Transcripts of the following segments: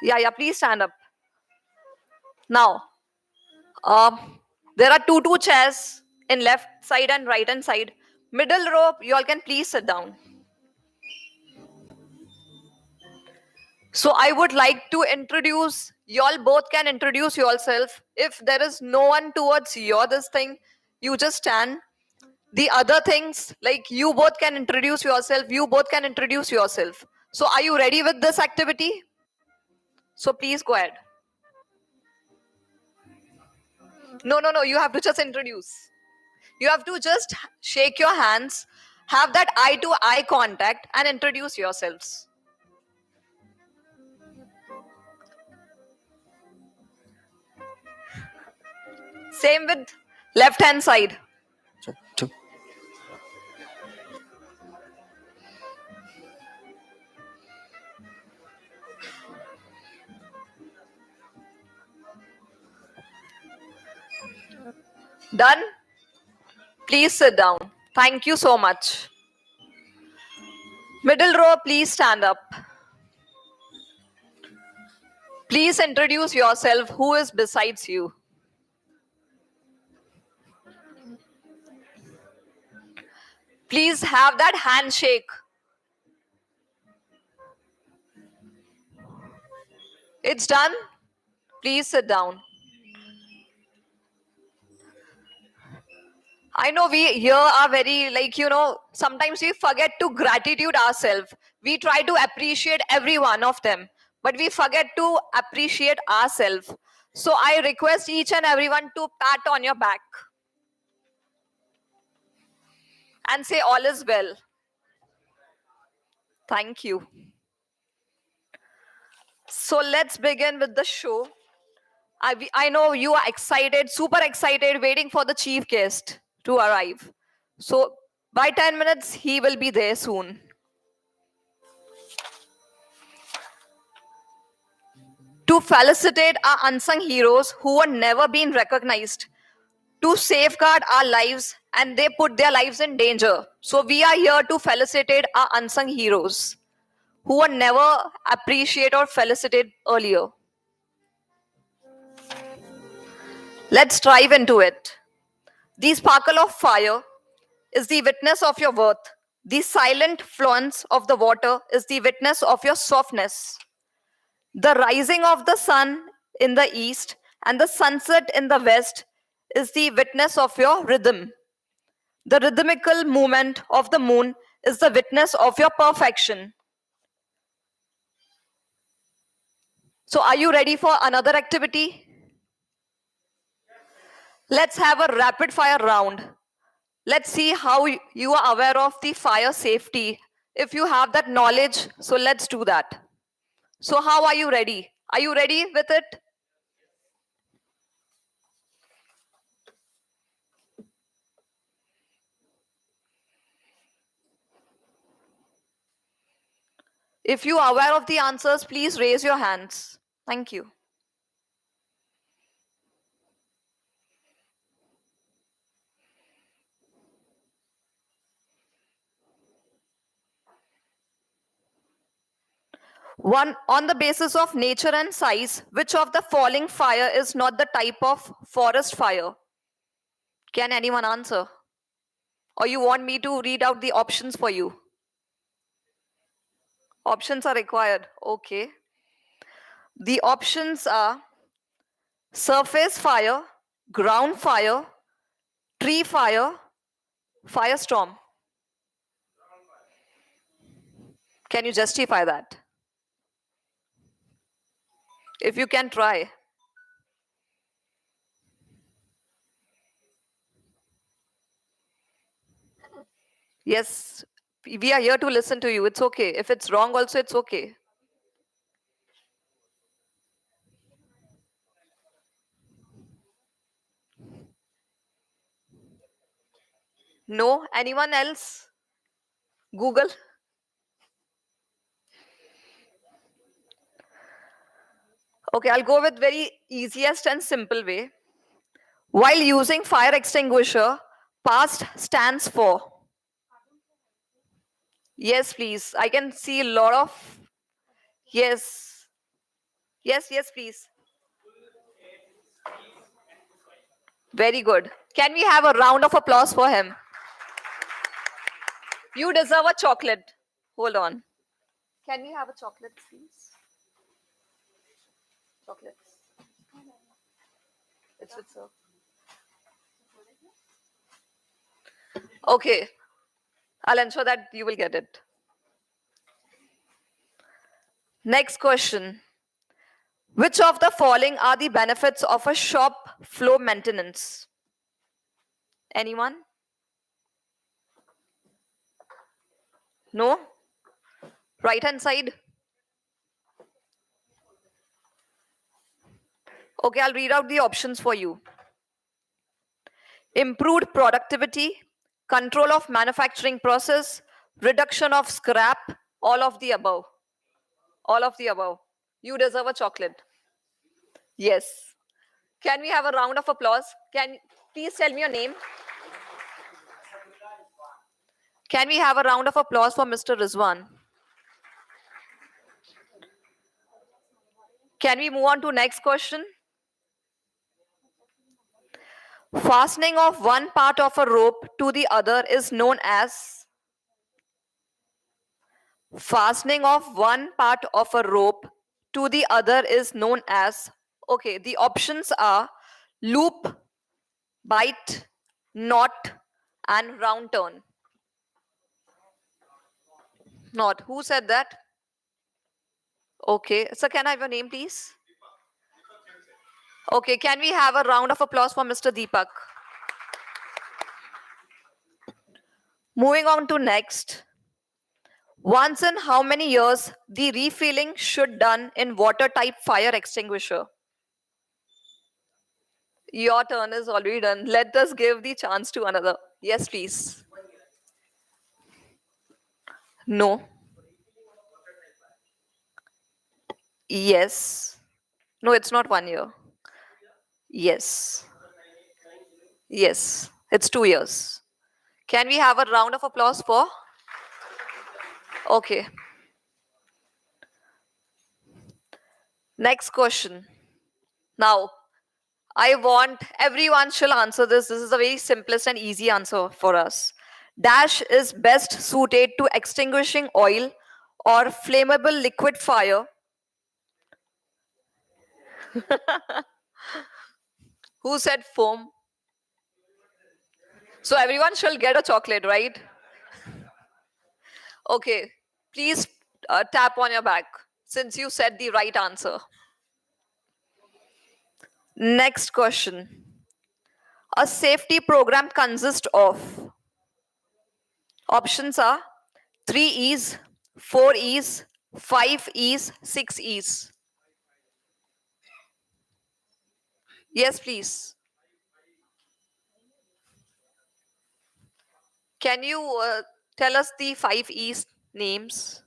Yeah, please stand up. Now, uh, there are two chairs in left side and right hand side. Middle row, you all can please sit down. So I would like to introduce, you all both can introduce yourself. If there is no one towards your this thing, you just stand. The other things, like you both can introduce yourself, you both can introduce yourself. So are you ready with this activity? So please go ahead. No, you have to just introduce. You have to just shake your hands, have that eye to eye contact, and introduce yourselves. Same with left hand side. Done? Please sit down. Thank you so much. Middle row, please stand up. Please introduce yourself. Who is besides you? Please have that handshake. It's done. Please sit down. I know we here are very, like, sometimes we forget to gratitude ourselves. We try to appreciate every one of them, but we forget to appreciate ourselves. So I request each and everyone to pat on your back and say all is well. Thank you. So let's begin with the show. I know you are excited, super excited, waiting for the chief guest to arrive. So by 10 minutes, he will be there soon. To felicitate our unsung heroes who have never been recognized, to safeguard our lives, and they put their lives in danger. So we are here to felicitate our unsung heroes who were never appreciated or felicitated earlier. Let's dive into it. The sparkle of fire is the witness of your worth. The silent fluence of the water is the witness of your softness. The rising of the sun in the east and the sunset in the west is the witness of your rhythm. The rhythmical movement of the moon is the witness of your perfection. So, are you ready for another activity? Let's have a rapid fire round. Let's see how you are aware of the fire safety. If you have that knowledge, so let's do that. So, how are you ready? Are you ready with it? If you are aware of the answers, please raise your hands. Thank you. One, on the basis of nature and size, which of the following fire is not the type of forest fire? Can anyone answer? Or you want me to read out the options for you? Options are required. Okay. The options are surface fire, ground fire, tree fire, firestorm. Can you justify that? If you can try. Yes, we are here to listen to you. It's okay. If it's wrong, also, it's okay. No? Anyone else? Google? Okay, I'll go with very easiest and simple way. While using fire extinguisher, past stands for. Yes, please. I can see a lot of. Yes. Yes, yes, please. Very good. Can we have a round of applause for him? You deserve a chocolate. Hold on. Can we have a chocolate, please? Chocolates. It's with sir. Okay. I'll ensure that you will get it. Next question. Which of the following are the benefits of a shop floor maintenance? Anyone? No? Right hand side? Okay, I'll read out the options for you. Improved productivity, control of manufacturing process, reduction of scrap, all of the above. All of the above. You deserve a chocolate. Yes. Can we have a round of applause? Can please tell me your name? Can we have a round of applause for Mr. Rizwan? Can we move on to next question? Fastening of one part of a rope to the other is known as. Fastening of one part of a rope to the other is known as. Okay, the options are loop, bite, knot, and round turn. Knot. Who said that? Okay, so can I have your name, please? Okay, can we have a round of applause for Mr. Deepak? Moving on to next. Once in how many years the refilling should done in water type fire extinguisher? Your turn is already done. Let us give the chance to another. Yes, please. No. Yes. No, it's not 1 year. Yes. Yes. It's 2 years. Can we have a round of applause for? Okay. Next question. Now, I want everyone shall answer this. This is the very simplest and easy answer for us. Dash is best suited to extinguishing oil or flammable liquid fire. Who said foam? So everyone shall get a chocolate, right? Okay. Please tap on your back since you said the right answer. Next question. A safety program consists of. Options are 3 E's, 4 E's, 5 E's, 6 E's. Yes, please. Can you tell us the 5 E's names?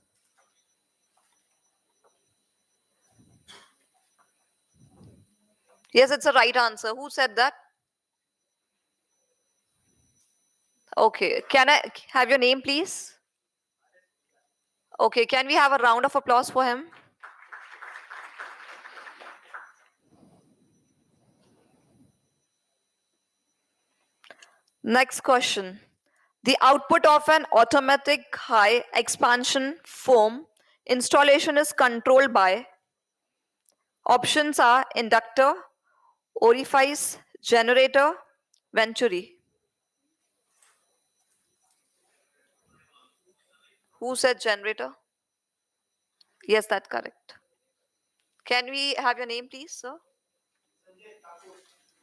Yes, it's a right answer. Who said that? Okay. Can I have your name, please? Okay. Can we have a round of applause for him? Next question. The output of an automatic high expansion foam installation is controlled by. Options are inductor, orifice, generator, venturi. Who said generator? Yes, that's correct. Can we have your name, please, sir?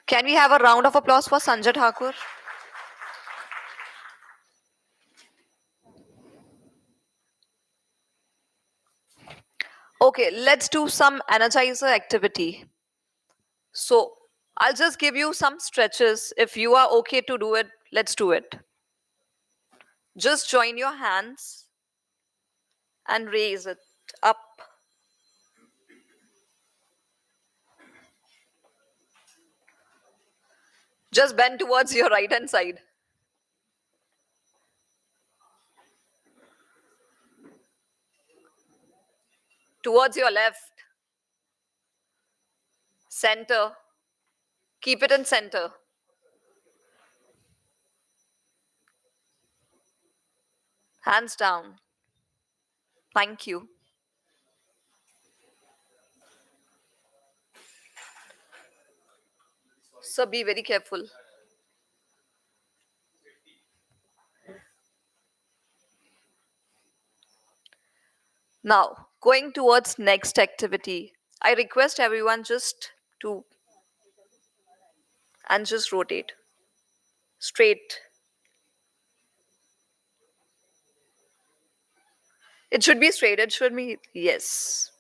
Can we have a round of applause for Sanjay Thakur? Okay, let's do some energizer activity. So, I'll just give you some stretches. If you are okay to do it, let's do it. Just join your hands and raise it up. Just bend towards your right hand side. Towards your left. Center. Keep it in center. Hands down. Thank you. So be very careful. Now, going towards next activity, I request everyone to just rotate straight. It should be straight. It should be, yes.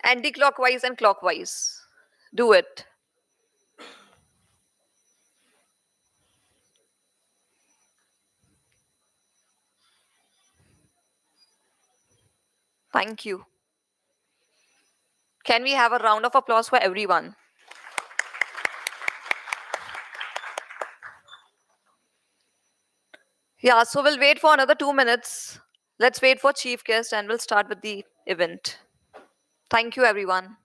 Anti-clockwise and clockwise. Do it. Thank you. Can we have a round of applause for everyone? Yeah, so we'll wait for another 2 minutes. Let's wait for chief guest and we'll start with the event. Thank you, everyone.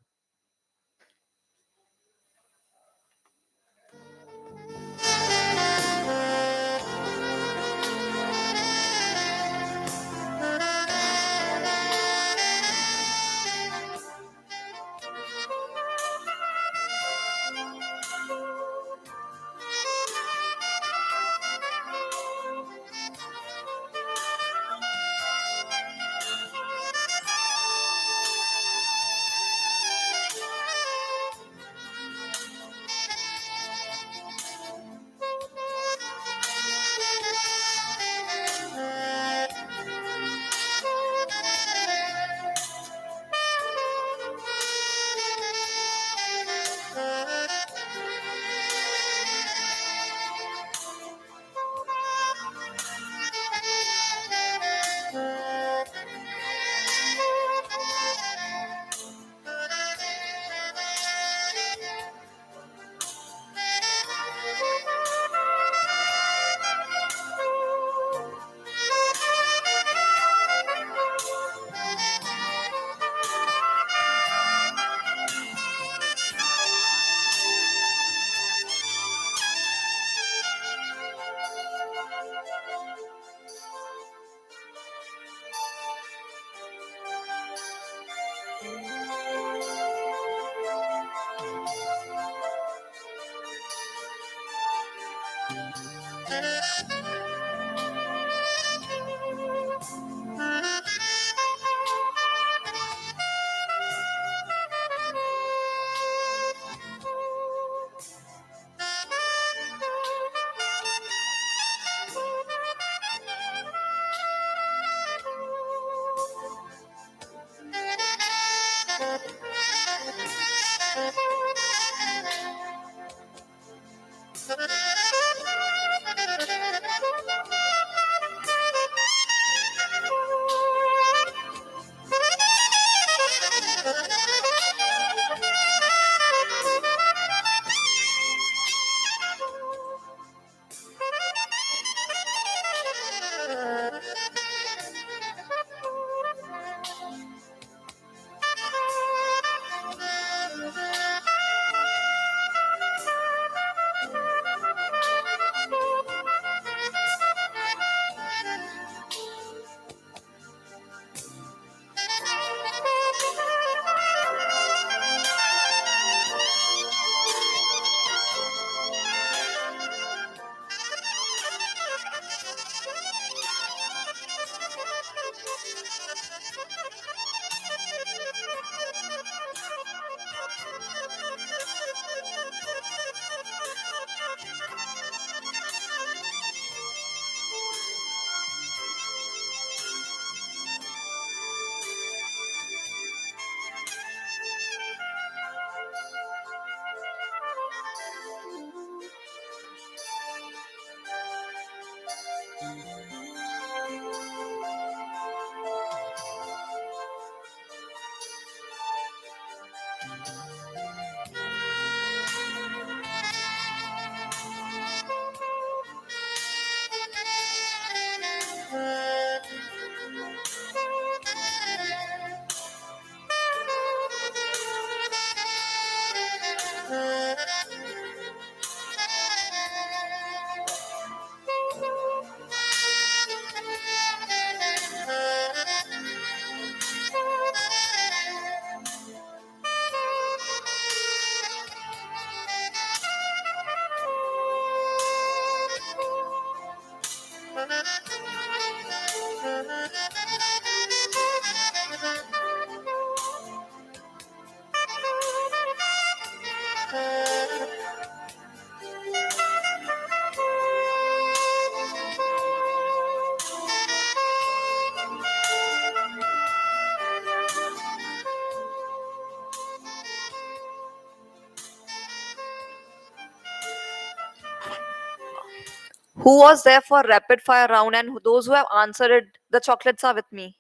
Who was there for rapid fire round, and those who have answered it, the chocolates are with me.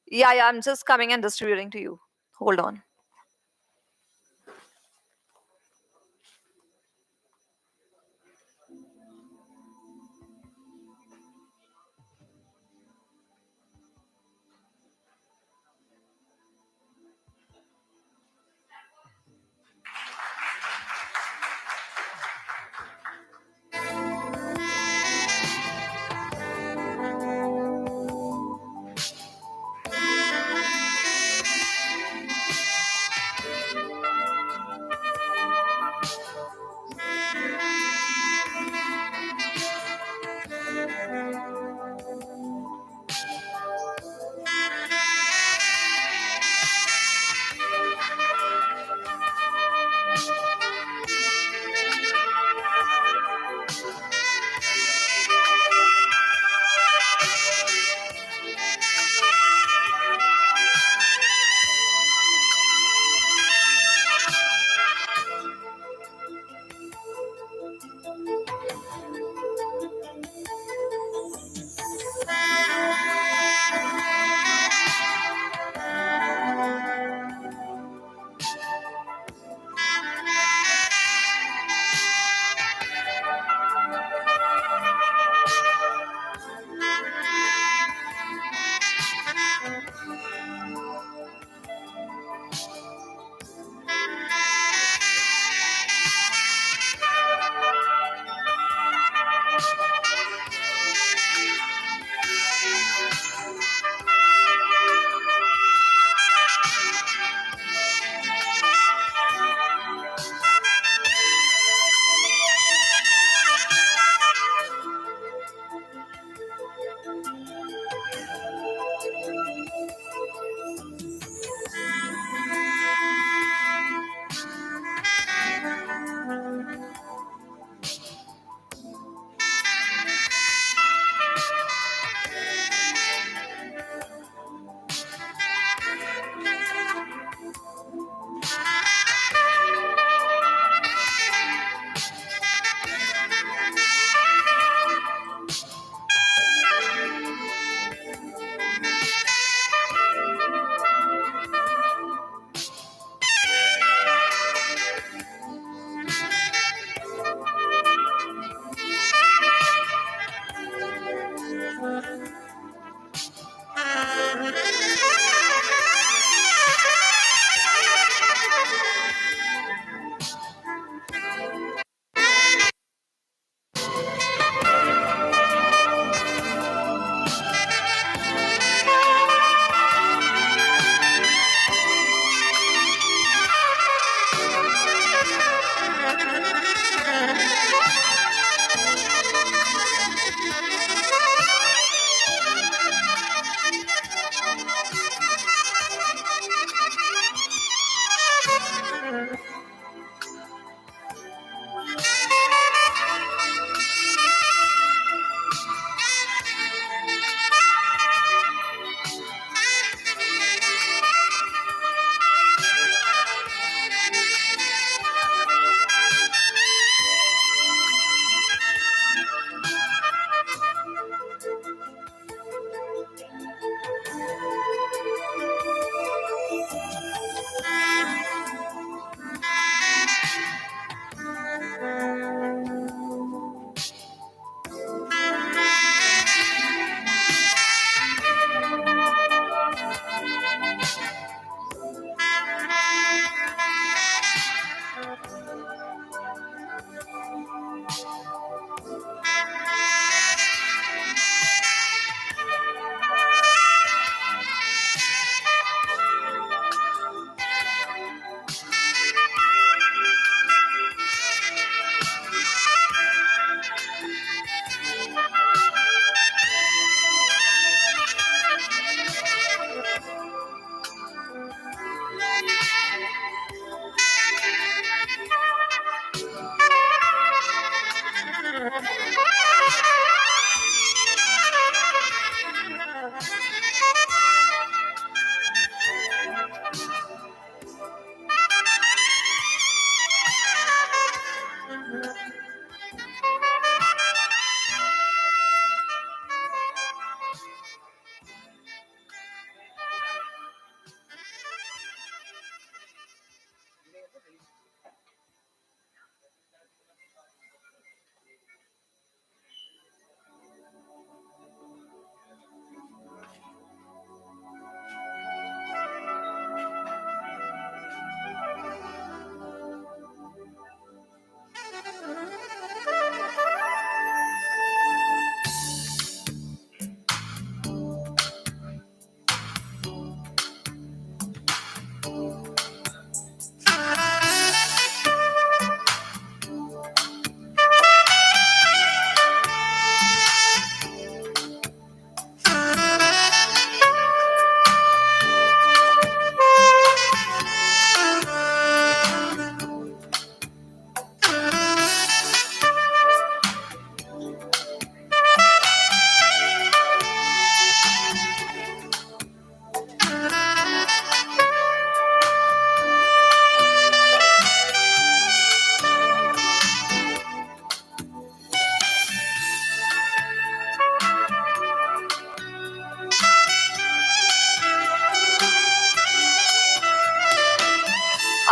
Yeah, yeah, I'm just coming and distributing to you. Hold on.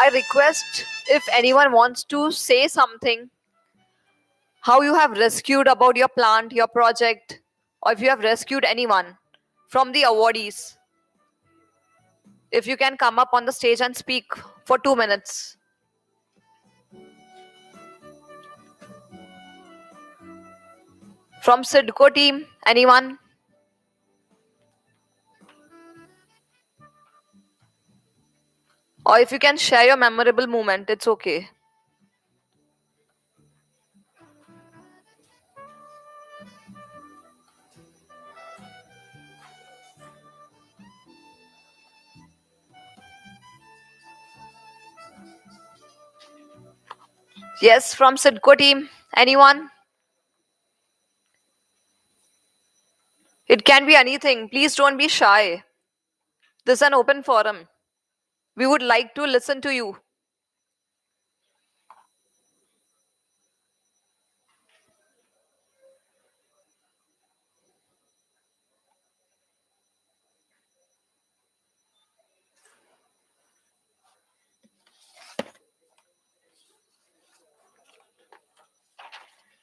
I request if anyone wants to say something, how you have rescued about your plant, your project, or if you have rescued anyone from the awardees. If you can come up on the stage and speak for 2 minutes. From Sidco team, anyone? Or if you can share your memorable moment, it's okay. Yes, from Sidco team, anyone? It can be anything. Please don't be shy. This is an open forum. We would like to listen to you.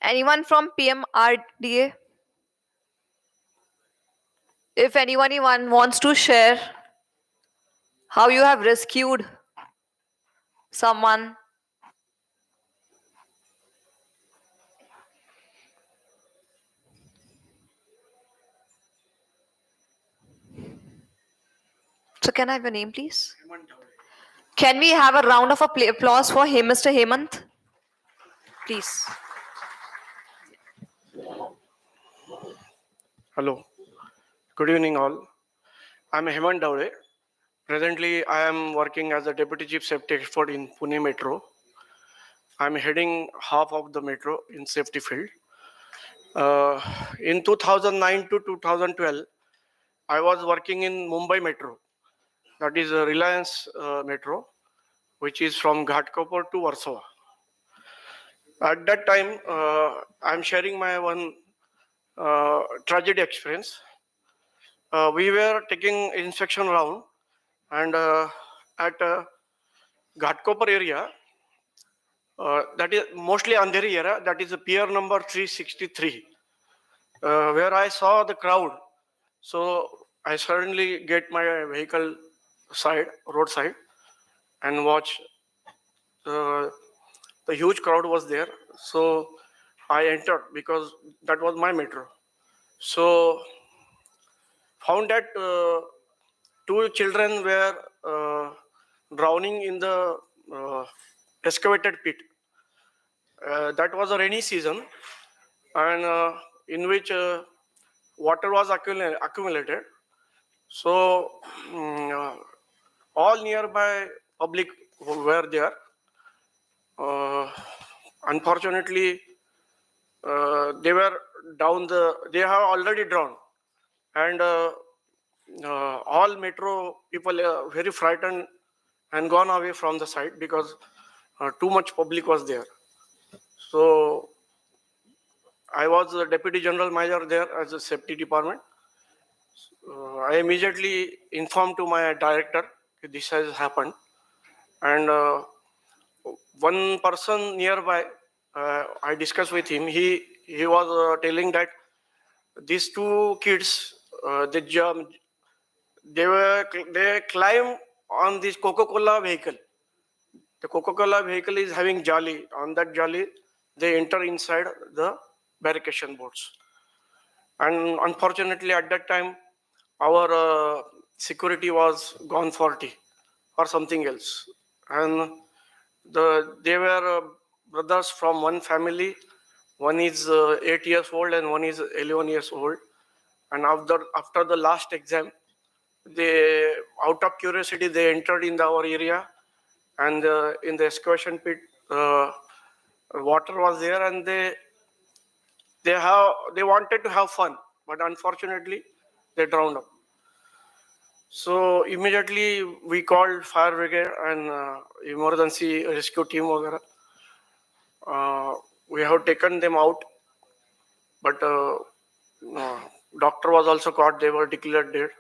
Anyone from PMRDA? If anyone wants to share how you have rescued someone. So can I have your name, please? Can we have a round of applause for Mr. Hemant? Please. Hello. Good evening, all. I'm Hemant Dowde. Presently, I am working as a Deputy Chief Safety Expert in Pune Metro. I'm heading half of the metro in safety field. In 2009 to 2012, I was working in Mumbai Metro. That is a Reliance Metro, which is from Ghatkopar to Warsaw. At that time, I'm sharing my one tragedy experience. We were taking inspection round, and at Ghatkopar area, that is mostly Andheri area, that is a pier number 363, where I saw the crowd. So I suddenly get my vehicle roadside, and watch the huge crowd was there. So I entered because that was my metro. So found that two children were drowning in the excavated pit. That was a rainy season, and in which water was accumulated. So all nearby public were there. Unfortunately, they were they have already drowned, and all metro people are very frightened and gone away from the site because too much public was there. So I was the Deputy General Manager there as a safety department. I immediately informed to my director that this has happened, and one person nearby, I discussed with him. He was telling that these two kids, they climb on this Coca-Cola vehicle. The Coca-Cola vehicle is having jolly. On that jolly, they enter inside the barricade boards. And unfortunately, at that time, our security was gone 40 or something else. And they were brothers from one family. One is 8 years old and one is 11 years old. And after the last exam, they, out of curiosity, they entered in our area, and in the excavation pit, water was there, and they wanted to have fun, but unfortunately, they drowned up. So immediately we called fire brigade and emergency rescue team. We have taken them out, but doctor was also caught. They were declared dead.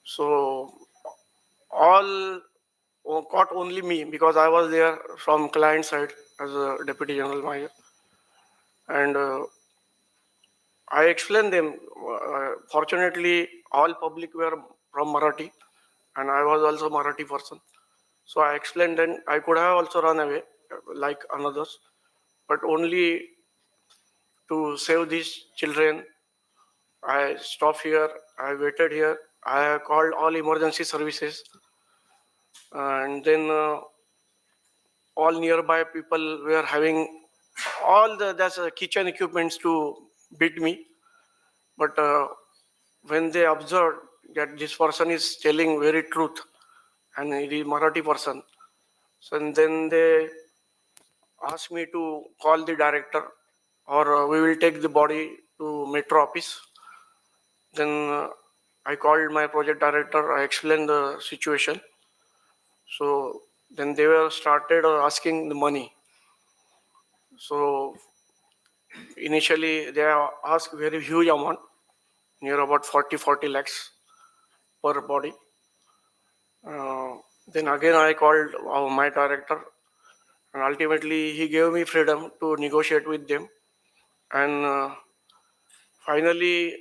So all caught only me because I was there from client side as a deputy general manager. And I explained them. Fortunately, all public were from Marathi, and I was also Marathi person. So I explained, and I could have also run away like others, but only to save these children, I stopped here. I waited here. I called all emergency services, and then all nearby people were having all the kitchen equipments to beat me. But when they observed that this person is telling very truth and it is Marathi person, so then they asked me to call the director or we will take the body to metro office. Then I called my project director. I explained the situation. So then they were started asking the money. So initially they asked very huge amount, near about 40 lakhs per body. Then again I called my director, and ultimately he gave me freedom to negotiate with them. And finally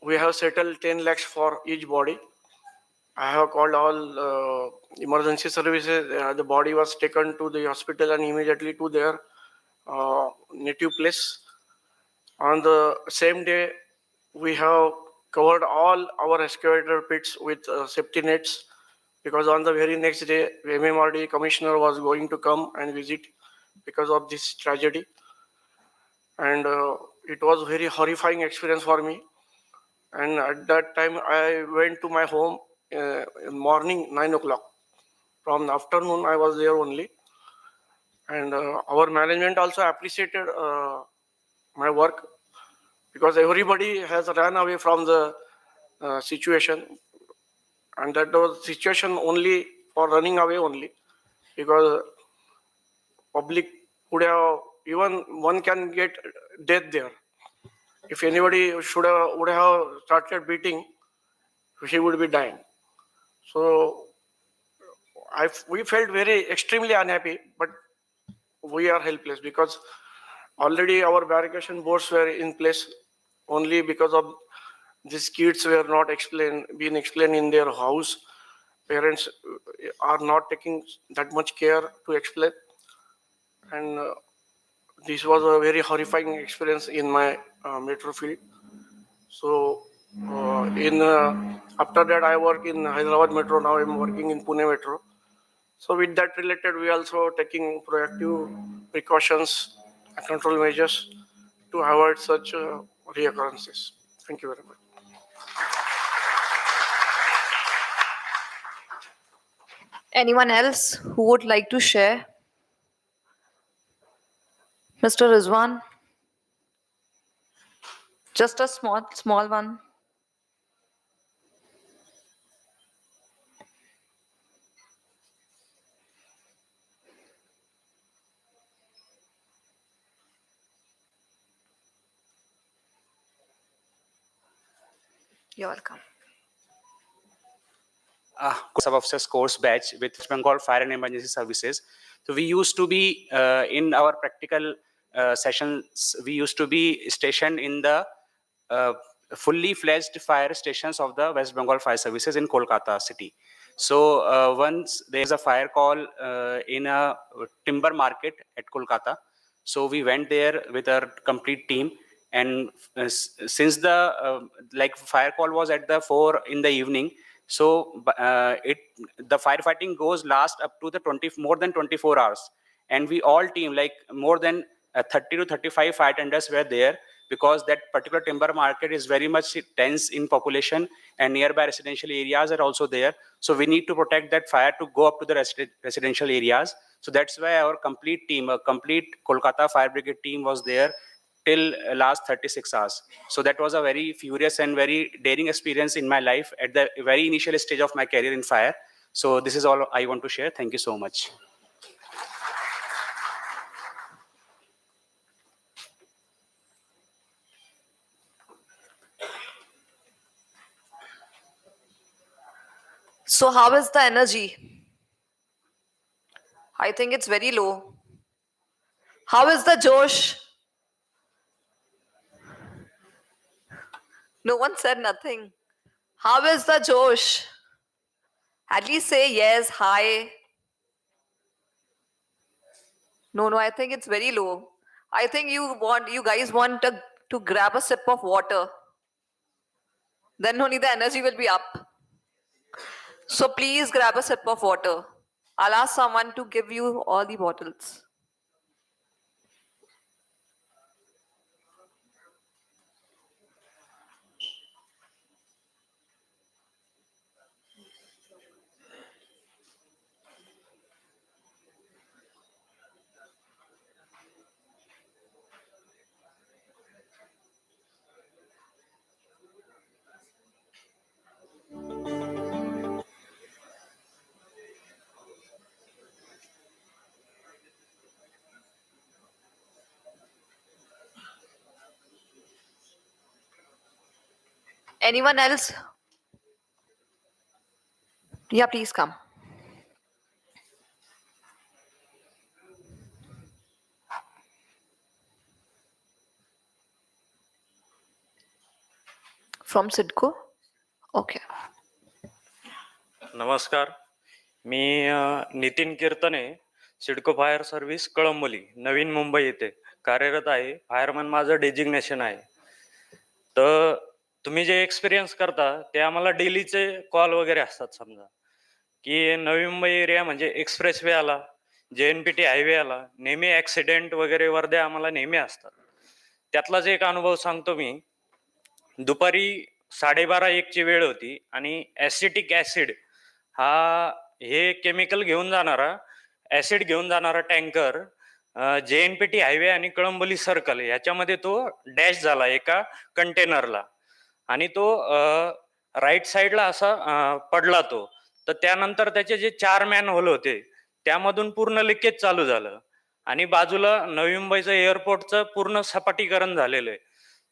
we have settled 10 lakhs for each body. I have called all emergency services. The body was taken to the hospital and immediately to their native place. On the same day, we have covered all our excavator pits with safety nets, because on the very next day, MMRD commissioner was going to come and visit because of this tragedy. And it was a very horrifying experience for me. And at that time, I went to my home in morning 9 o'clock. From the afternoon, I was there only. And our management also appreciated my work, because everybody has run away from the situation. And that was situation only for running away only, because public would have, even one can get death there. If anybody would have started beating, he would be dying. So we felt very extremely unhappy, but we are helpless because already our barricade boards were in place. Only because of these kids were not being explained in their house. Parents are not taking that much care to explain. And this was a very horrifying experience in my metro field. So after that, I work in Hyderabad Metro. Now I'm working in Pune Metro. So with that related, we also taking proactive precautions and control measures to avoid such reoccurrences. Thank you very much. Anyone else who would like to share? Mr. Rizwan? Just a small one. You're welcome. Sub-officers course batch with West Bengal Fire and Emergency Services. So we used to be in our practical sessions, we used to be stationed in the fully fledged fire stations of the West Bengal Fire Services in Kolkata city. So once there's a fire call in a timber market at Kolkata, so we went there with our complete team. And since the like fire call was at the 4 in the evening, so the firefighting goes last up to the more than 24 hours. And we all team, like more than 30 to 35 fire tenders were there, because that particular timber market is very much dense in population and nearby residential areas are also there. So we need to protect that fire to go up to the residential areas. So that's why our complete team, a complete Kolkata Fire Brigade team was there till last 36 hours. So that was a very furious and very daring experience in my life at the very initial stage of my career in fire. So this is all I want to share. Thank you so much. So how is the energy? I think it's very low. How is the Josh? No one said nothing. How is the Josh? At least say yes, hi. No, I think it's very low. I think you guys want to grab a sip of water. Then only the energy will be up. So please grab a sip of water. I'll ask someone to give you all the bottles. Anyone else? Yeah, please come. From Sidco? Okay. नमस्कार. मी नितीन कीर्तने, CIDCO fire service Kalamboli, नवीन मुंबई येथे कार्यरत आहे. Fireman माझं designation आहे. तर तुम्ही जे experience करता ते आम्हाला डेलीचे कॉल वगैरे असतात. समजा की नवी मुंबई एरिया म्हणजे एक्सप्रेस वे आला, JNPT हायवे आला, नेहमी ॲक्सिडेंट वगैरे वर्ध्या आम्हाला नेहमी असतात. त्यातलाच एक अनुभव सांगतो मी. दुपारी 12:30-1ची वेळ होती आणि ॲसिटिक ॲसिड हे केमिकल घेऊन जाणारा ॲसिड घेऊन जाणारा टँकर JNPT हायवे आणि कळंबोली सर्कल ह्याच्यामध्ये तो डॅश झाला एका कंटेनरला आणि तो राईट साईडला असा पडला तो. तर त्यानंतर त्याचे जे 4 मॅन होल होते त्यामधून पूर्ण लिकेज चालू झालं आणि बाजूला नवी मुंबईचं एअरपोर्टचं पूर्ण सपाटीकरण झालेलं आहे.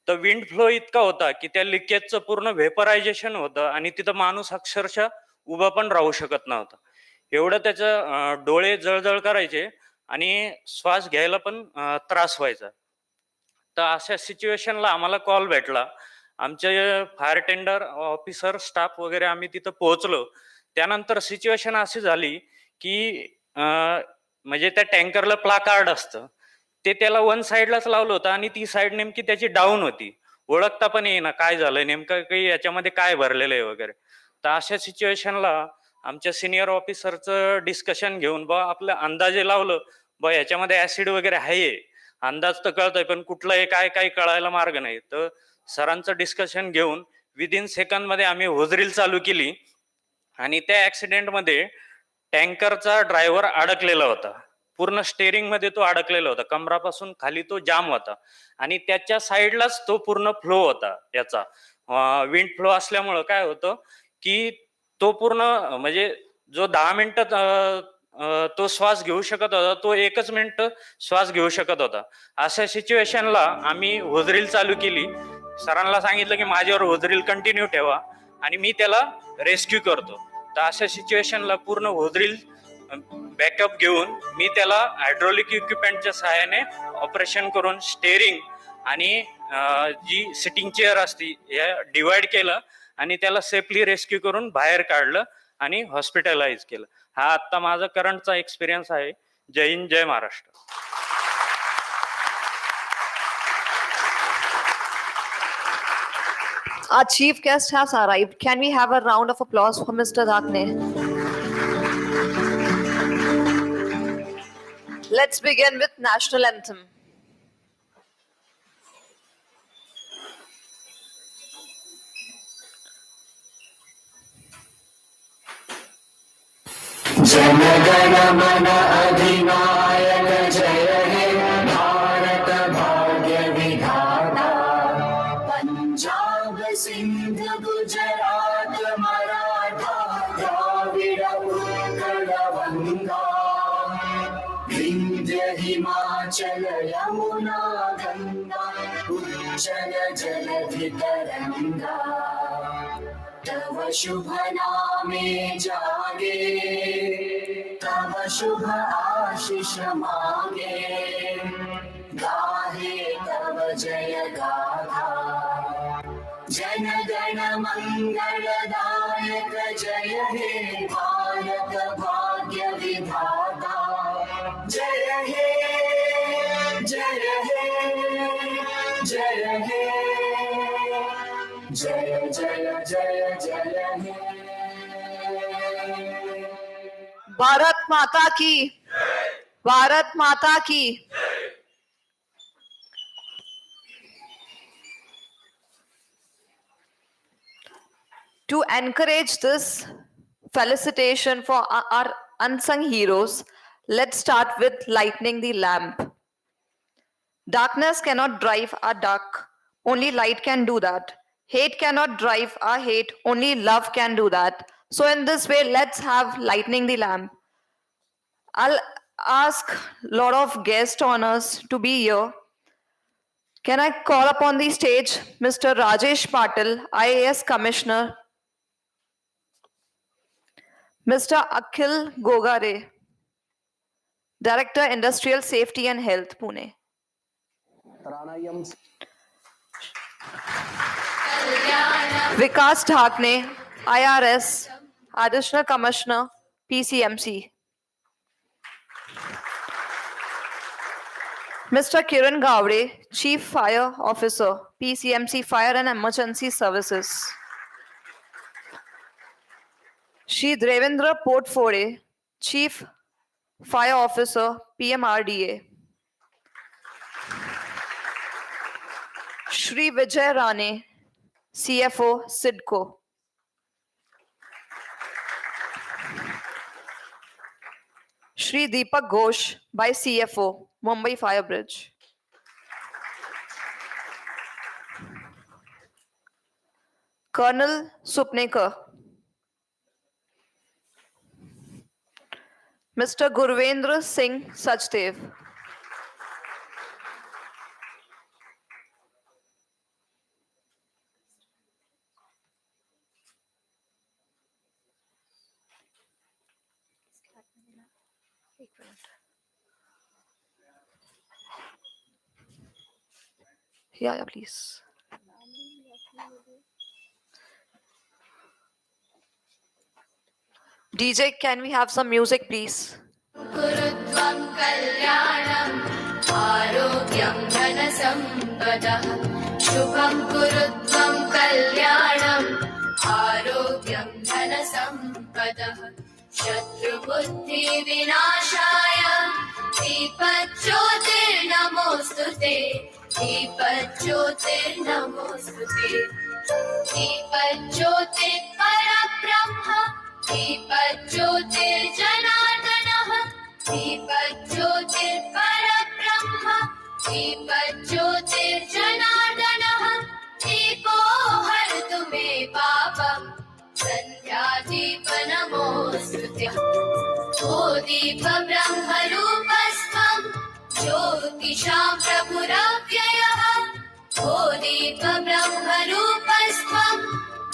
तर विंड फ्लो इतका होता की त्या लिकेजचं पूर्ण व्हेपरायझेशन होतं आणि तिथं माणूस अक्षरशः उभा पण राहू शकत नव्हता. एवढं त्याचं डोळे जळजळ करायचे आणि श्वास घ्यायला पण त्रास व्हायचा. तर अशा सिच्युएशनला आम्हाला कॉल भेटला. आमचे फायर टेंडर ऑफिसर स्टाफ वगैरे आम्ही तिथं पोहोचलो. त्यानंतर सिच्युएशन अशी झाली की म्हणजे त्या टँकरला प्लाकार्ड असतं ते त्याला वन साईडलाच लावलं होतं आणि ती साईड नेमकी त्याची डाऊन होती. ओळखता पण येईना काय झालंय नेमकं, काही याच्यामध्ये काय भरलेलं आहे वगैरे. तर अशा सिच्युएशनला आमच्या सिनियर ऑफिसरचं डिस्कशन घेऊन आपलं अंदाजे लावलं याच्यामध्ये ऍसिड वगैरे आहे. अंदाज तर कळतोय पण कुठलं आहे काय काय कळायला मार्ग नाही. तर सरांचं डिस्कशन घेऊन विदिन सेकंदमध्ये आम्ही होजरील चालू केली आणि त्या ऍक्सिडेंटमध्ये टँकरचा ड्रायव्हर अडकलेला होता. पूर्ण स्टेअरिंग मध्ये तो अडकलेला होता. कमरापासून खाली तो जाम होता आणि त्याच्या साईडलाच तो पूर्ण फ्लो होता. याचा विंड फ्लो असल्यामुळं काय होतं की तो पूर्ण म्हणजे जो 10 मिनिटं तो श्वास घेऊ शकत होता तो 1च मिनिट श्वास घेऊ शकत होता. अशा सिच्युएशनला आम्ही होजरील चालू केली. सरांना सांगितलं की माझ्यावर होजरील कंटिन्यू ठेवा आणि मी त्याला रेस्क्यू करतो. तर अशा सिच्युएशनला पूर्ण होजरील बॅकअप घेऊन मी त्याला हायड्रोलिक इक्विपमेंटच्या सहाय्याने ऑपरेशन करून स्टेअरिंग आणि जी सिटिंग चेअर असती हे डिवाइड केलं आणि त्याला सेफली रेस्क्यू करून बाहेर काढलं आणि हॉस्पिटलाइज केलं. हा आता माझा करंटचा एक्सपिरियन्स आहे. जय हिंद, जय Maharashtra. Our chief guest has arrived. Can we have a round of applause for Mr. Dakne? Let's begin with national anthem. Jana Gana मन अधिनायक जय हे भारत भाग्य विधाता. पंजाब सिंध गुजरात मराठा द्राविड उत्कल गंगा. विंध्य हिमाचल यमुना गंगा उच्चल जलधि तरंगा. तव शुभ नामे जागे तव शुभ आशीष मांगे, गाहे तव जय गाथा। जन गण मंगलदायक जय हे भारत भाग्य विधाता। जय हे जय हे जय हे जय जय जय जय हे। भारत माता की, भारत माता की। To encourage this felicitation for our unsung heroes, let's start with lighting the lamp. Darkness cannot drive our dark, only light can do that. Hate cannot drive our hate, only love can do that. So, in this way, let's have lighting the lamp. I'll ask a lot of guest honors to be here. Can I call upon the stage Mr. Rajesh Patil, IAS Commissioner, Mr. Akhil Gogare, Director Industrial Safety and Health, Pune. Vikas Dhakne, IRS, Additional Commissioner, PCMC. Mr. Kiran Gavde, Chief Fire Officer, PCMC Fire and Emergency Services. Shri Devendra Potfore, Chief Fire Officer, PMRDA. Shri Vijay Rane, CFO, SIDCO. Shri Deepak Ghosh by CFO, Mumbai Fire Bridge. Colonel Supnekar. Mr. Gurvendra Singh Sachdev. Yeah, please. DJ, can we have some music, please? कुरुत्वं कल्याणं आरोग्यं धनसम्पदः शुभं कुरुत्वं कल्याणं आरोग्यं धनसम्पदः शत्रुबुद्धिविनाशाय दीपज्योतिर्नमोऽस्तुते दीपज्योतिर्नमोऽस्तुते दीपज्योतिर्परब्रह्म दीपज्योतिर्जनार्दनः दीपज्योतिर्परब्रह्म दीपज्योतिर्जनार्दनः दीपो हरतु मे पापम् सन्ध्यादीपनमोऽस्तुते ओ दीपब्रह्मरूपस्त्वं ज्योतिषां प्रभुरव्ययः ओ दीपब्रह्मरूपस्त्वं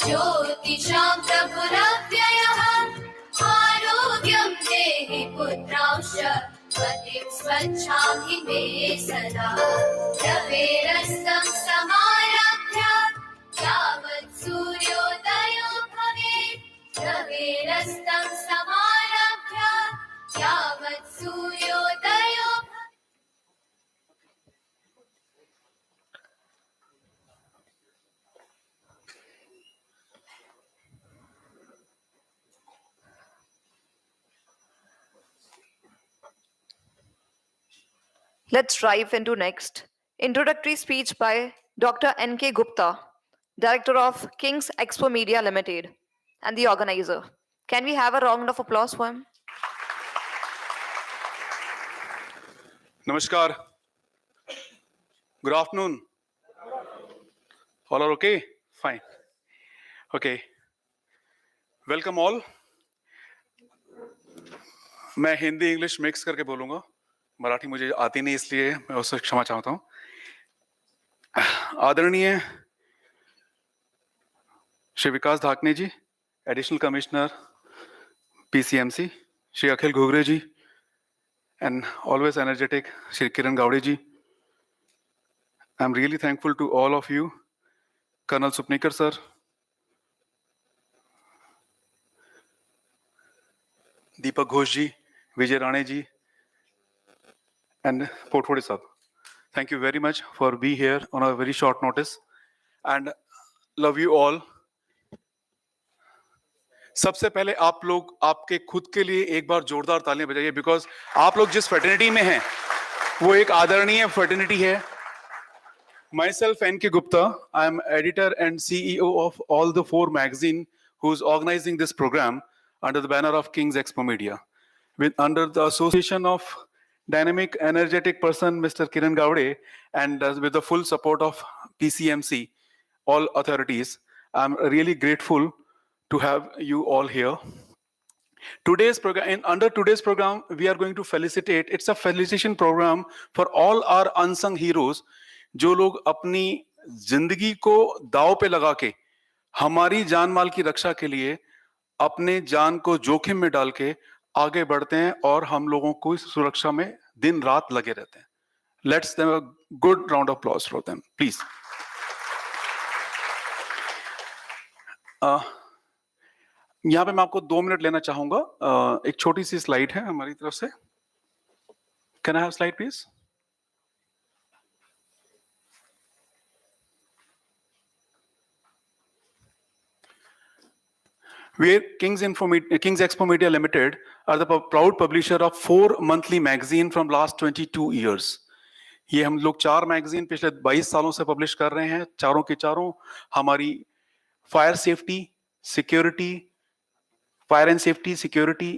ज्योतिषां प्रभुरव्ययः आरोग्यं देहि पुत्रांश्च पतिं स्वच्छामि मे सदा रवेरस्तं समारभ्य यावत् सूर्योदयो भवेत् रवेरस्तं समारभ्य यावत् सूर्योदयो Let's dive into next. Introductory speech by Dr. N.K. Gupta, Director of King's Expo Media Limited and the organizer. Can we have a round of applause for him? Namaskar. Good afternoon. All are okay? Fine. Okay. Welcome all. मैं Hindi English mix करके बोलूंगा. मराठी मुझे आती नहीं इसलिए मैं उससे क्षमा चाहता हूं. आदरणीय Shri Vikas Dhakne ji, additional commissioner PCMC, Shri Akhil Ghogre ji, and always energetic Shri Kiran Gowde ji. I'm really thankful to all of you, Colonel Supnikar sir, Deepak Ghosh ji, Vijay Rane ji, and Pothode sir. Thank you very much for being here on a very short notice, and love you all. सबसे पहले आप लोग आपके खुद के लिए एक बार जोरदार तालियां बजाइए, बिकॉज आप लोग जिस फ्रेटर्निटी में हैं वो एक आदरणीय फ्रेटर्निटी है. Myself, N.K. Gupta, I am editor and CEO of all the 4 magazine who's organizing this program under the banner of King's Expo Media. Under the association of dynamic, energetic person, Mr. Kiran Gowde, and with the full support of PCMC, all authorities, I'm really grateful to have you all here. Today's program, under today's program, we are going to felicitate. It's a felicitation program for all our unsung heroes, जो लोग अपनी जिंदगी को दाव पे लगा के हमारी जान माल की रक्षा के लिए अपने जान को जोखिम में डाल के आगे बढ़ते हैं और हम लोगों को इस सुरक्षा में दिन रात लगे रहते हैं. Let's have a good round of applause for them, please. यहाँ पे मैं आपको 2 मिनट लेना चाहूंगा. एक छोटी सी स्लाइड है हमारी तरफ से. Can I have slide, please? Where King's Expo Media Limited are the proud publisher of 4 monthly magazine from last 22 years. ये हम लोग 4 मैगजीन पिछले 22 सालों से पब्लिश कर रहे हैं. चारों के चारों हमारी fire safety, security, fire and safety, security,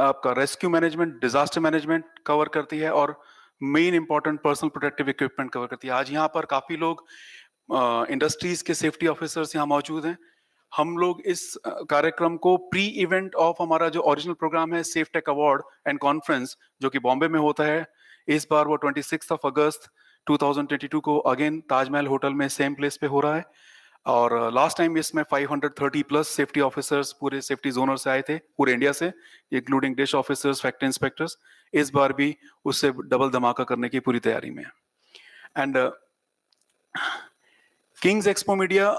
आपका rescue management, disaster management cover करती है और main important personal protective equipment cover करती है. आज यहाँ पर काफी लोग इंडस्ट्रीज के सेफ्टी ऑफिसर्स यहाँ मौजूद हैं. हम लोग इस कार्यक्रम को प्री इवेंट ऑफ हमारा जो ओरिजिनल प्रोग्राम है safe tech award and conference जो कि बॉम्बे में होता है, इस बार वो 26 अगस्त 2022 को अगेन ताजमहल होटल में सेम प्लेस पे हो रहा है. और लास्ट टाइम इसमें 530 प्लस सेफ्टी ऑफिसर्स पूरे सेफ्टी जोनर से आए थे पूरे इंडिया से, including dish officers, factory inspectors. इस बार भी उससे डबल धमाका करने की पूरी तैयारी में है. And Kings expo media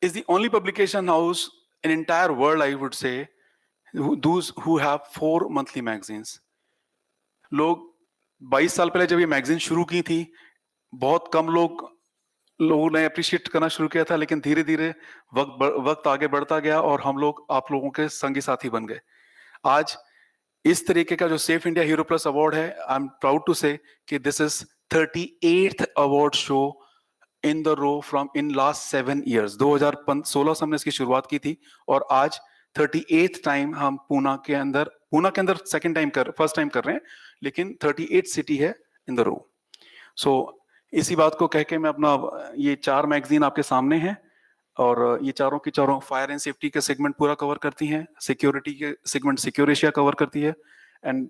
is the only publication house in entire world, I would say, those who have 4 monthly magazines. लोग 22 साल पहले जब ये मैगजीन शुरू की थी, बहुत कम लोगों ने अप्रिशिएट करना शुरू किया था, लेकिन धीरे धीरे वक्त आगे बढ़ता गया और हम लोग आप लोगों के संगी साथी बन गए. आज इस तरीके का जो safe India hero plus award है, आई एम प्राउड टू से कि this is 38th award show in the row from in last 7 years. 2016 से हमने इसकी शुरुआत की थी और आज 38th टाइम हम पूना के अंदर फर्स्ट टाइम कर रहे हैं, लेकिन 38 सिटी है इन द रो. सो इसी बात को कह के मैं अपना ये 4 मैगजीन आपके सामने हैं और ये चारों की चारों फायर एंड सेफ्टी के सेगमेंट पूरा कवर करती हैं, सिक्योरिटी के सेगमेंट सिक्योर एशिया कवर करती है, and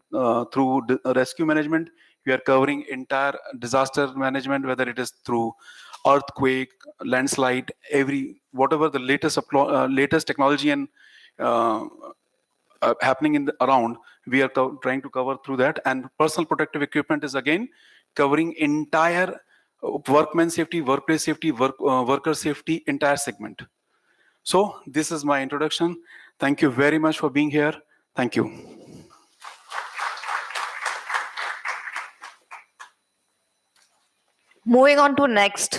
through rescue management we are covering entire disaster management, whether it is through earthquake, landslide, whatever the latest technology and happening around, we are trying to cover through that. And personal protective equipment is again covering entire workman safety, workplace safety, worker safety, entire segment. So this is my introduction. Thank you very much for being here. Thank you. Moving on to next.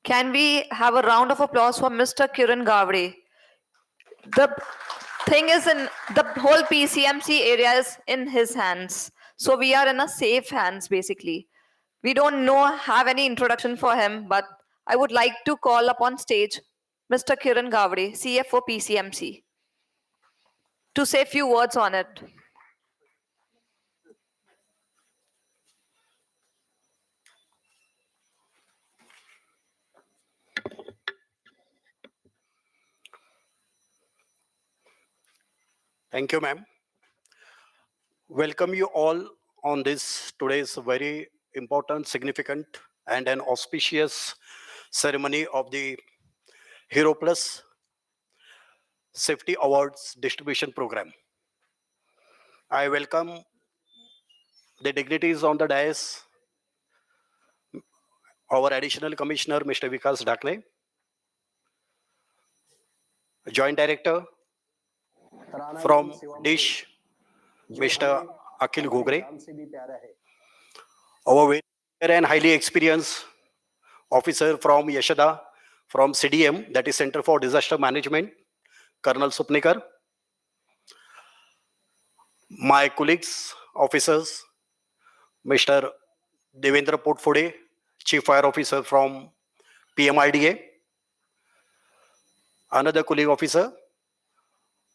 Can we have a round of applause for Mr. Kiran Gowde? The thing is, in the whole PCMC area is in his hands. So we are in a safe hands, basically. We don't have any introduction for him, but I would like to call upon stage Mr. Kiran Gowde, CFO PCMC, to say a few words on it. Thank you, ma'am. Welcome you all on this today's very important, significant, and an auspicious ceremony of the Hero Plus Safety Awards distribution program. I welcome the dignitaries on the dais, our additional commissioner, Mr. Vikas Dakle, joint director from DISH, Mr. Akhil Gogre, our very senior and highly experienced officer from Yashada, from CDM, that is Center for Disaster Management, Colonel Supnikar, my colleagues, officers, Mr. Devendra Potfode, Chief Fire Officer from PMIDA, another colleague officer,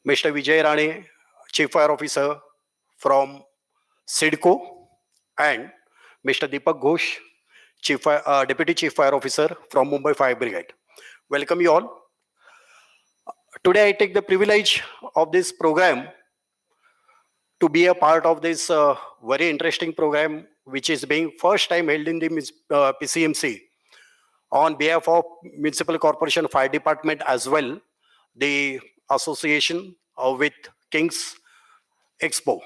Mr. Vijay Rane, Chief Fire Officer from SIDCO, and Mr. Deepak Ghosh, Deputy Chief Fire Officer from Mumbai Fire Brigade. Welcome you all. Today I take the privilege of this program to be a part of this very interesting program, which is being first time held in the PCMC on behalf of Municipal Corporation Fire Department as well, the association with King's Expo.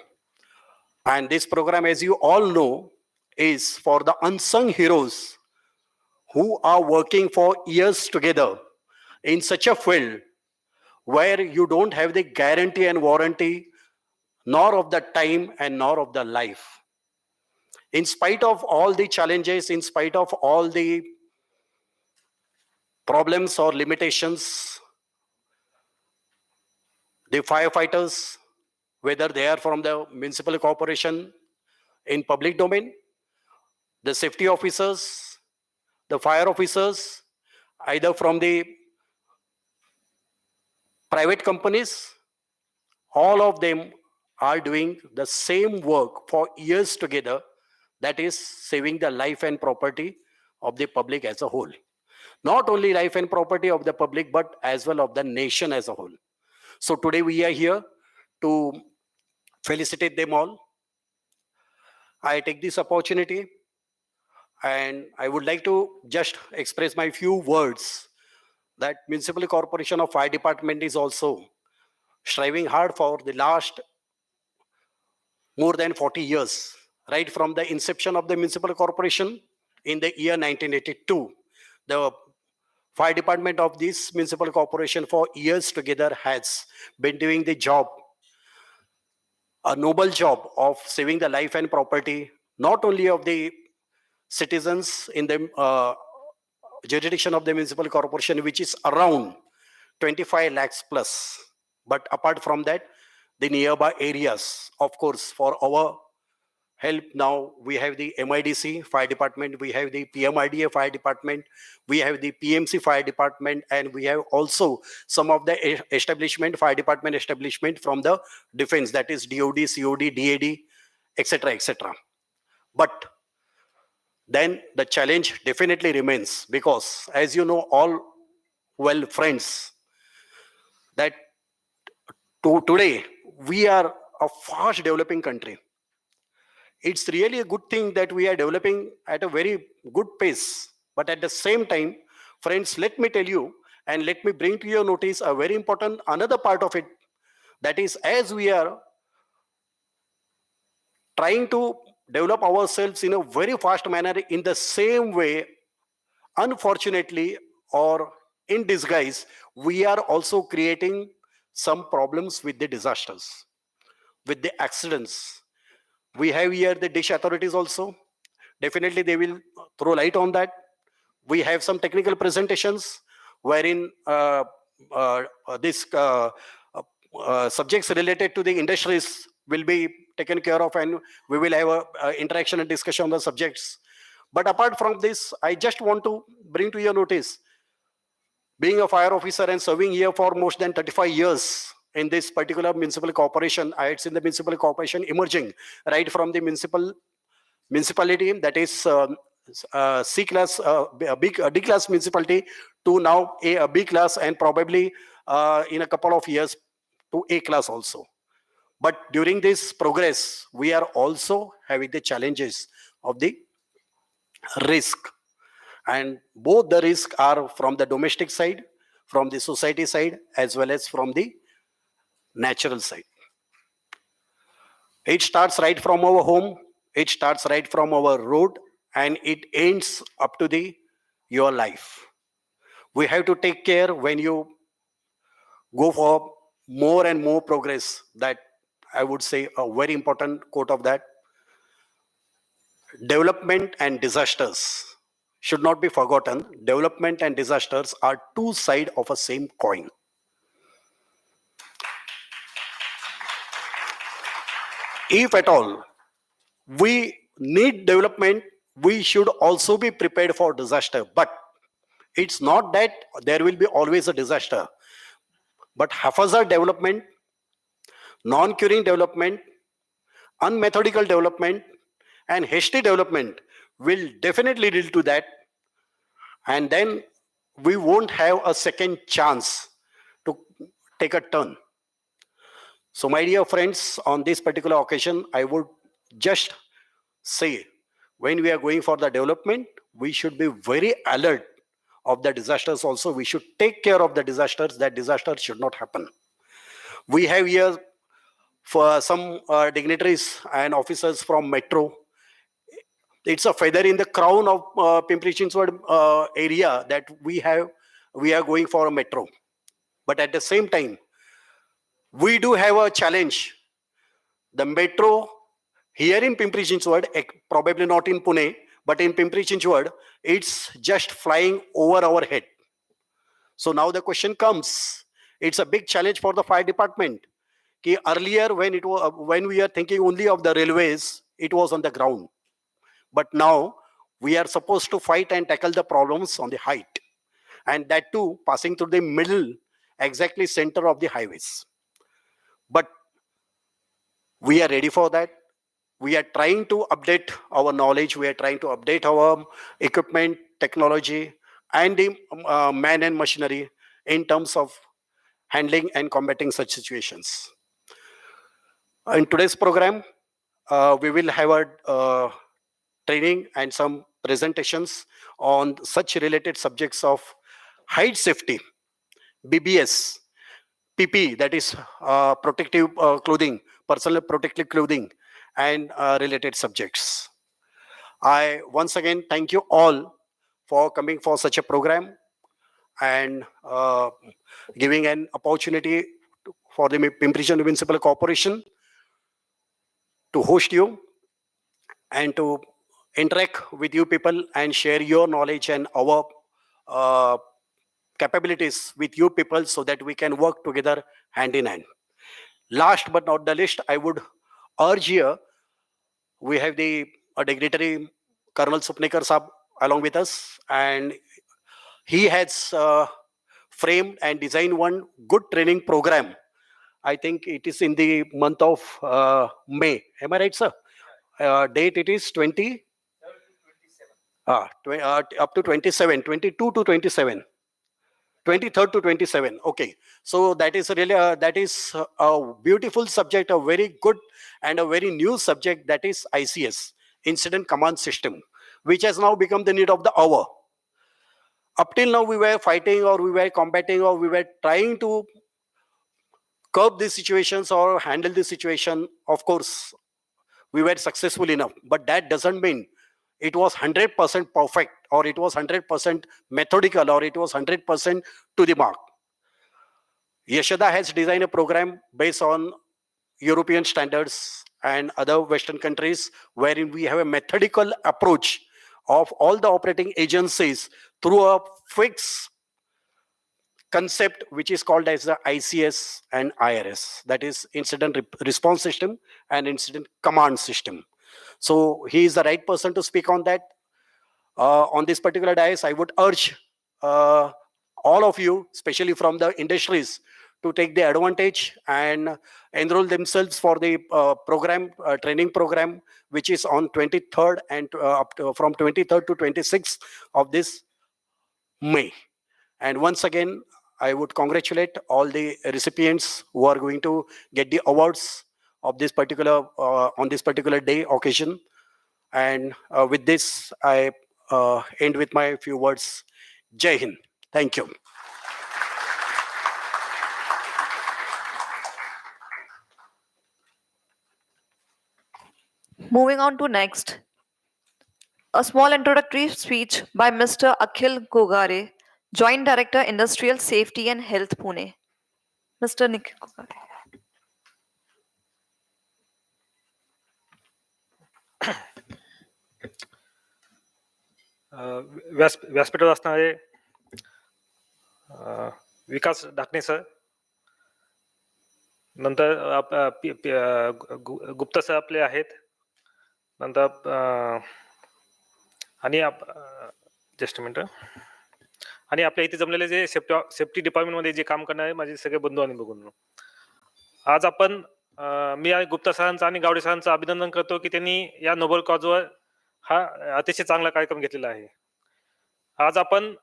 And this program, as you all know, is for the unsung heroes who are working for years together in such a field where you don't have the guarantee and warranty, nor of the time and nor of the life. In spite of all the challenges, in spite of all the problems or limitations, the firefighters, whether they are from the municipal corporation in public domain, the safety officers, the fire officers, either from the private companies, all of them are doing the same work for years together, that is saving the life and property of the public as a whole. Not only life and property of the public, but as well of the nation as a whole. So today we are here to felicitate them all. I take this opportunity and I would like to just express my few words that Municipal Corporation of Fire Department is also striving hard for the last more than 40 years, right from the inception of the Municipal Corporation in the year 1982. The Fire Department of this Municipal Corporation for years together has been doing the job, a noble job of saving the life and property, not only of the citizens in the jurisdiction of the municipal corporation, which is around 25 lakhs plus. But apart from that, the nearby areas, of course, for our help now, we have the MIDC Fire Department, we have the PMIDA Fire Department, we have the PMC Fire Department, and we have also some of the establishment, Fire Department establishment from the defense, that is DOD, COD, DAD, etc., etc. But then the challenge definitely remains, because as you know all well, friends, that today we are a fast developing country. It's really a good thing that we are developing at a very good pace. But at the same time, friends, let me tell you and let me bring to your notice a very important another part of it. That is, as we are trying to develop ourselves in a very fast manner, in the same way, unfortunately or in disguise, we are also creating some problems with the disasters, with the accidents. We have here the dish authorities also. Definitely they will throw light on that. We have some technical presentations wherein subjects related to the industries will be taken care of, and we will have a interaction and discussion on the subjects. But apart from this, I just want to bring to your notice, being a fire officer and serving here for more than 35 years in this particular municipal corporation, I had seen the municipal corporation emerging right from the municipality, that is C class, D class municipality, to now a B class, and probably in a couple of years to A class also. But during this progress, we are also having the challenges of the risk. And both the risks are from the domestic side, from the society side, as well as from the natural side. It starts right from our home, it starts right from our road, and it ends up to the your life. We have to take care when you go for more and more progress. That I would say a very important quote of that. Development and disasters should not be forgotten. Development and disasters are two sides of a same coin. If at all we need development, we should also be prepared for disaster. But it's not that there will be always a disaster, but haphazard development, non-curing development, unmethodical development, and hasty development will definitely lead to that. And then we won't have a second chance to take a turn. So, my dear friends, on this particular occasion, I would just say when we are going for the development, we should be very alert of the disasters also. We should take care of the disasters, that disasters should not happen. We have here for some dignitaries and officers from Metro. It's a feather in the crown of Pimpri Chinchwad area that we are going for a Metro. But at the same time, we do have a challenge. The Metro here in Pimpri Chinchwad, probably not in Pune, but in Pimpri Chinchwad, it's just flying over our head. So now the question comes, it's a big challenge for the fire department. Earlier, when we are thinking only of the railways, it was on the ground. But now we are supposed to fight and tackle the problems on the height, and that too passing through the middle, exactly center of the highways. But we are ready for that. We are trying to update our knowledge. We are trying to update our equipment, technology, and the man and machinery in terms of handling and combating such situations. In today's program, we will have a training and some presentations on such related subjects of height safety, BBS, PP, that is protective clothing, personal protective clothing, and related subjects. I once again thank you all for coming for such a program and giving an opportunity for the Pimpri Chinchwad Municipal Corporation to host you and to interact with you people and share your knowledge and our capabilities with you people so that we can work together hand in hand. Last but not the least, I would urge here, we have the dignitary Colonel Supnekar Saab along with us, and he has framed and designed one good training program. I think it is in the month of May. Am I right, sir? Date it is 20? Up to 27, 22 to 27. 23rd to 27. Okay, so that is really a beautiful subject, a very good and a very new subject, that is ICS, Incident Command System, which has now become the need of the hour. Up till now, we were fighting or we were combating or we were trying to curb these situations or handle the situation. Of course, we were successful enough, but that doesn't mean it was 100% perfect or it was 100% methodical or it was 100% to the mark. Yashoda has designed a program based on European standards and other Western countries, wherein we have a methodical approach of all the operating agencies through a fixed concept which is called as the ICS and IRS, that is Incident Response System and Incident Command System. So he is the right person to speak on that. On this particular dais, I would urge all of you, especially from the industries, to take the advantage and enroll themselves for the training program, which is on 23rd and from 23rd to 26th of this May. And once again, I would congratulate all the recipients who are going to get the awards of this particular on this particular day occasion. And with this, I end with my few words. Jai Hind. Thank you. Moving on to next, a small introductory speech by Mr. Akhil Gogare, Joint Director, Industrial Safety and Health, Pune. Mr. Nikhil Gogare. व्यासपीठावर असणारे विकास Dhakane sir, नंतर Gupta sir आपले आहेत, नंतर आणि just मिनटं, आणि आपल्या इथे जमलेले जे सेफ्टी डिपार्टमेंटमध्ये जे काम करणारे माझे सगळे बंधू आणि बघून, आज आपण मी गुप्ता सरांचं आणि गावडे सरांचं अभिनंदन करतो की त्यांनी या नोबल कॉजवर हा अतिशय चांगला कार्यक्रम घेतलेला आहे. आज आपण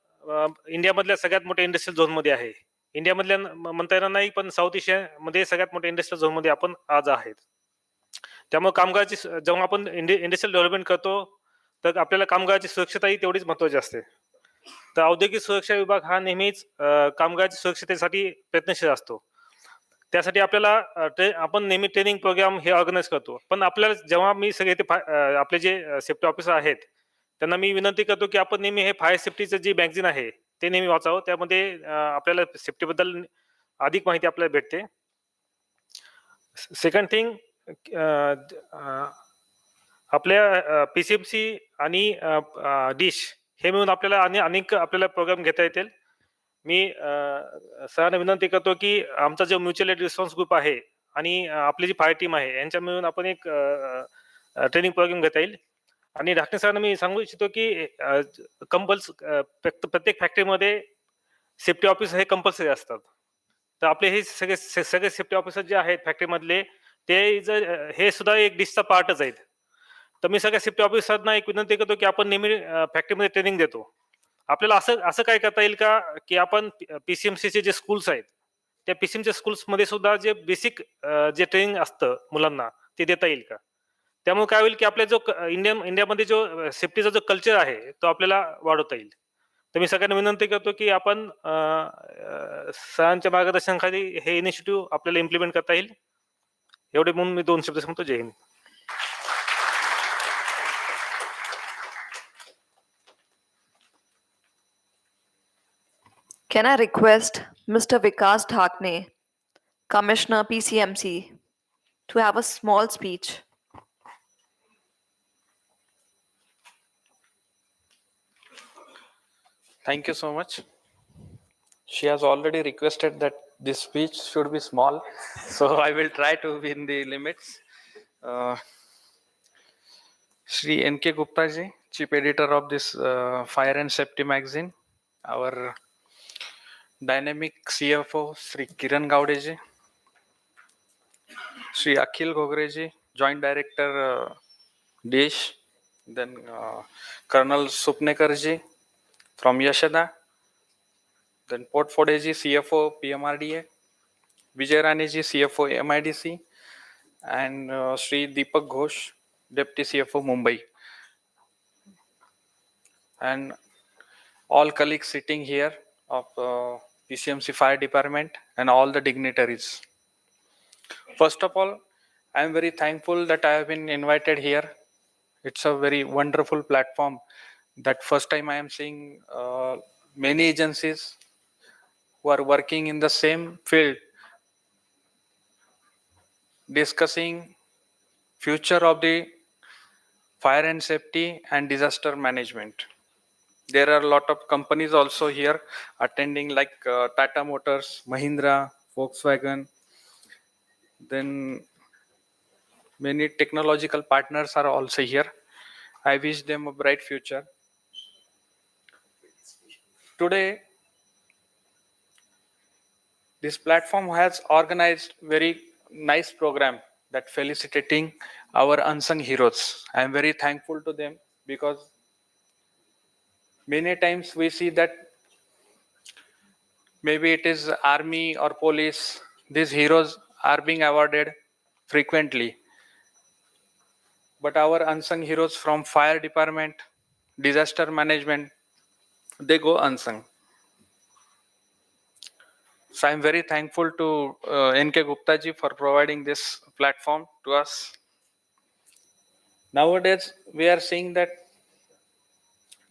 इंडियामधल्या सगळ्यात मोठ्या इंडस्ट्रियल झोनमध्ये आहे. इंडियामधल्या म्हणता येणार नाही, पण साऊथ एशियामध्ये सगळ्यात मोठ्या इंडस्ट्रियल झोनमध्ये आपण आज आहेत. त्यामुळे कामगाराची जेव्हा आपण इंडस्ट्रियल डेव्हलपमेंट करतो तर आपल्याला कामगाराची सुरक्षितताही तेवढीच महत्त्वाची असते. तर औद्योगिक सुरक्षा विभाग हा नेहमीच कामगाराच्या सुरक्षिततेसाठी प्रयत्नशील असतो. त्यासाठी आपल्याला आपण नेहमी ट्रेनिंग प्रोग्राम हे ऑर्गनाईज करतो. पण आपल्याला जेव्हा मी सगळे ते आपले जे सेफ्टी ऑफिसर आहेत त्यांना मी विनंती करतो की आपण नेहमी हे फायर सेफ्टीचं जी मॅगझिन आहे ते नेहमी वाचावं. त्यामध्ये आपल्याला सेफ्टीबद्दल अधिक माहिती आपल्याला भेटते. सेकंड थिंग, आपल्या PCMC आणि डिश हे मिळून आपल्याला अनेक आपल्याला प्रोग्राम घेता येतील. मी सरांना विनंती करतो की आमचा जो म्युच्युअल एड रिस्पॉन्स ग्रुप आहे आणि आपली जी फायर टीम आहे यांच्या मिळून आपण एक ट्रेनिंग प्रोग्राम घेता येईल. आणि ढाकणे सरांना मी सांगू इच्छितो की प्रत्येक फॅक्टरीमध्ये सेफ्टी ऑफिसर हे कंपल्सरी असतात. तर आपले हे सगळे सेफ्टी ऑफिसर जे आहेत फॅक्टरीमधले ते जर हे सुद्धा एक डिशचा पार्टच आहेत. तर मी सगळ्या सेफ्टी ऑफिसरना एक विनंती करतो की आपण नेहमी फॅक्टरीमध्ये ट्रेनिंग देतो. आपल्याला असं काय करता येईल का की आपण PCMCचे जे स्कूल्स आहेत त्या PCMC स्कूल्समध्ये सुद्धा जे बेसिक जे ट्रेनिंग असतं मुलांना ते देता येईल का? त्यामुळे काय होईल की आपल्या जो इंडियामध्ये जो सेफ्टीचा जो कल्चर आहे तो आपल्याला वाढवता येईल. तर मी सगळ्यांना विनंती करतो की आपण सरांच्या मार्गदर्शनाखाली हे इनिशिएटिव्ह आपल्याला इम्प्लिमेंट करता येईल. एवढे म्हणून मी 2 शब्द सांगतो. जय Hind. Can I request Mr. Vikas Dhakne, Commissioner PCMC, to have a small speech? Thank you so much. She has already requested that this speech should be small, so I will try to be in the limits. Shri N.K. Gupta ji, Chief Editor of this Fire and Safety magazine, our dynamic CFO, Shri Kiran Gowde ji, Shri Akhil Gogre ji, Joint Director Dish, then Colonel Supnekar ji from Yashada, then Portfode ji, CFO PMRDA, Vijay Rani ji, CFO MIDC, and Shri Deepak Ghosh, Deputy CFO Mumbai, and all colleagues sitting here of PCMC Fire Department and all the dignitaries. First of all, I am very thankful that I have been invited here. It's a very wonderful platform that first time I am seeing many agencies who are working in the same field discussing future of the fire and safety and disaster management. There are a lot of companies also here attending, like Tata Motors, Mahindra, Volkswagen. Then many technological partners are also here. I wish them a bright future. Today, this platform has organized very nice program that felicitating our unsung heroes. I am very thankful to them because many times we see that maybe it is army or police, these heroes are being awarded frequently. But our unsung heroes from fire department, disaster management, they go unsung. So I'm very thankful to N.K. Gupta ji for providing this platform to us. Nowadays, we are seeing that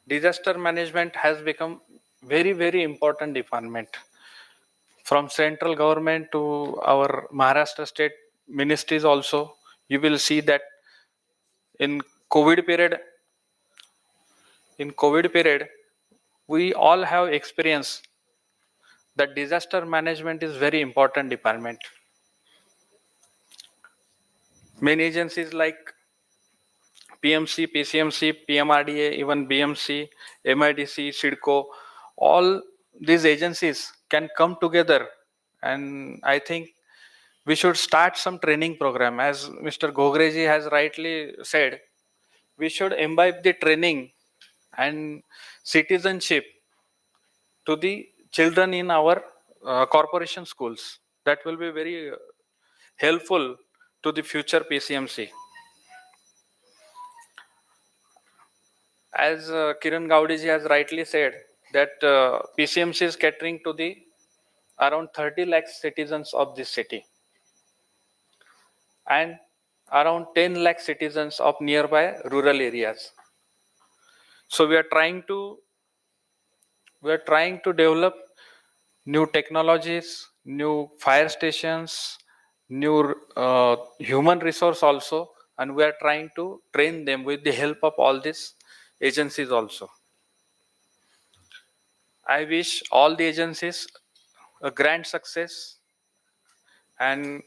disaster management has become very, very important department. From central government to our Maharashtra state ministries also, you will see that in COVID period, we all have experienced that disaster management is very important department. Many agencies like PMC, PCMC, PMRDA, even BMC, MIDC, SIDCO, all these agencies can come together, and I think we should start some training program. As Mr. Gogreji has rightly said, we should imbibe the training and citizenship to the children in our corporation schools. That will be very helpful to the future PCMC. As Kiran Gaudiji has rightly said, that PCMC is catering to the around 30 lakh citizens of this city and around 10 lakh citizens of nearby rural areas. So we are trying to develop new technologies, new fire stations, new human resource also, and we are trying to train them with the help of all these agencies also. I wish all the agencies a grand success, and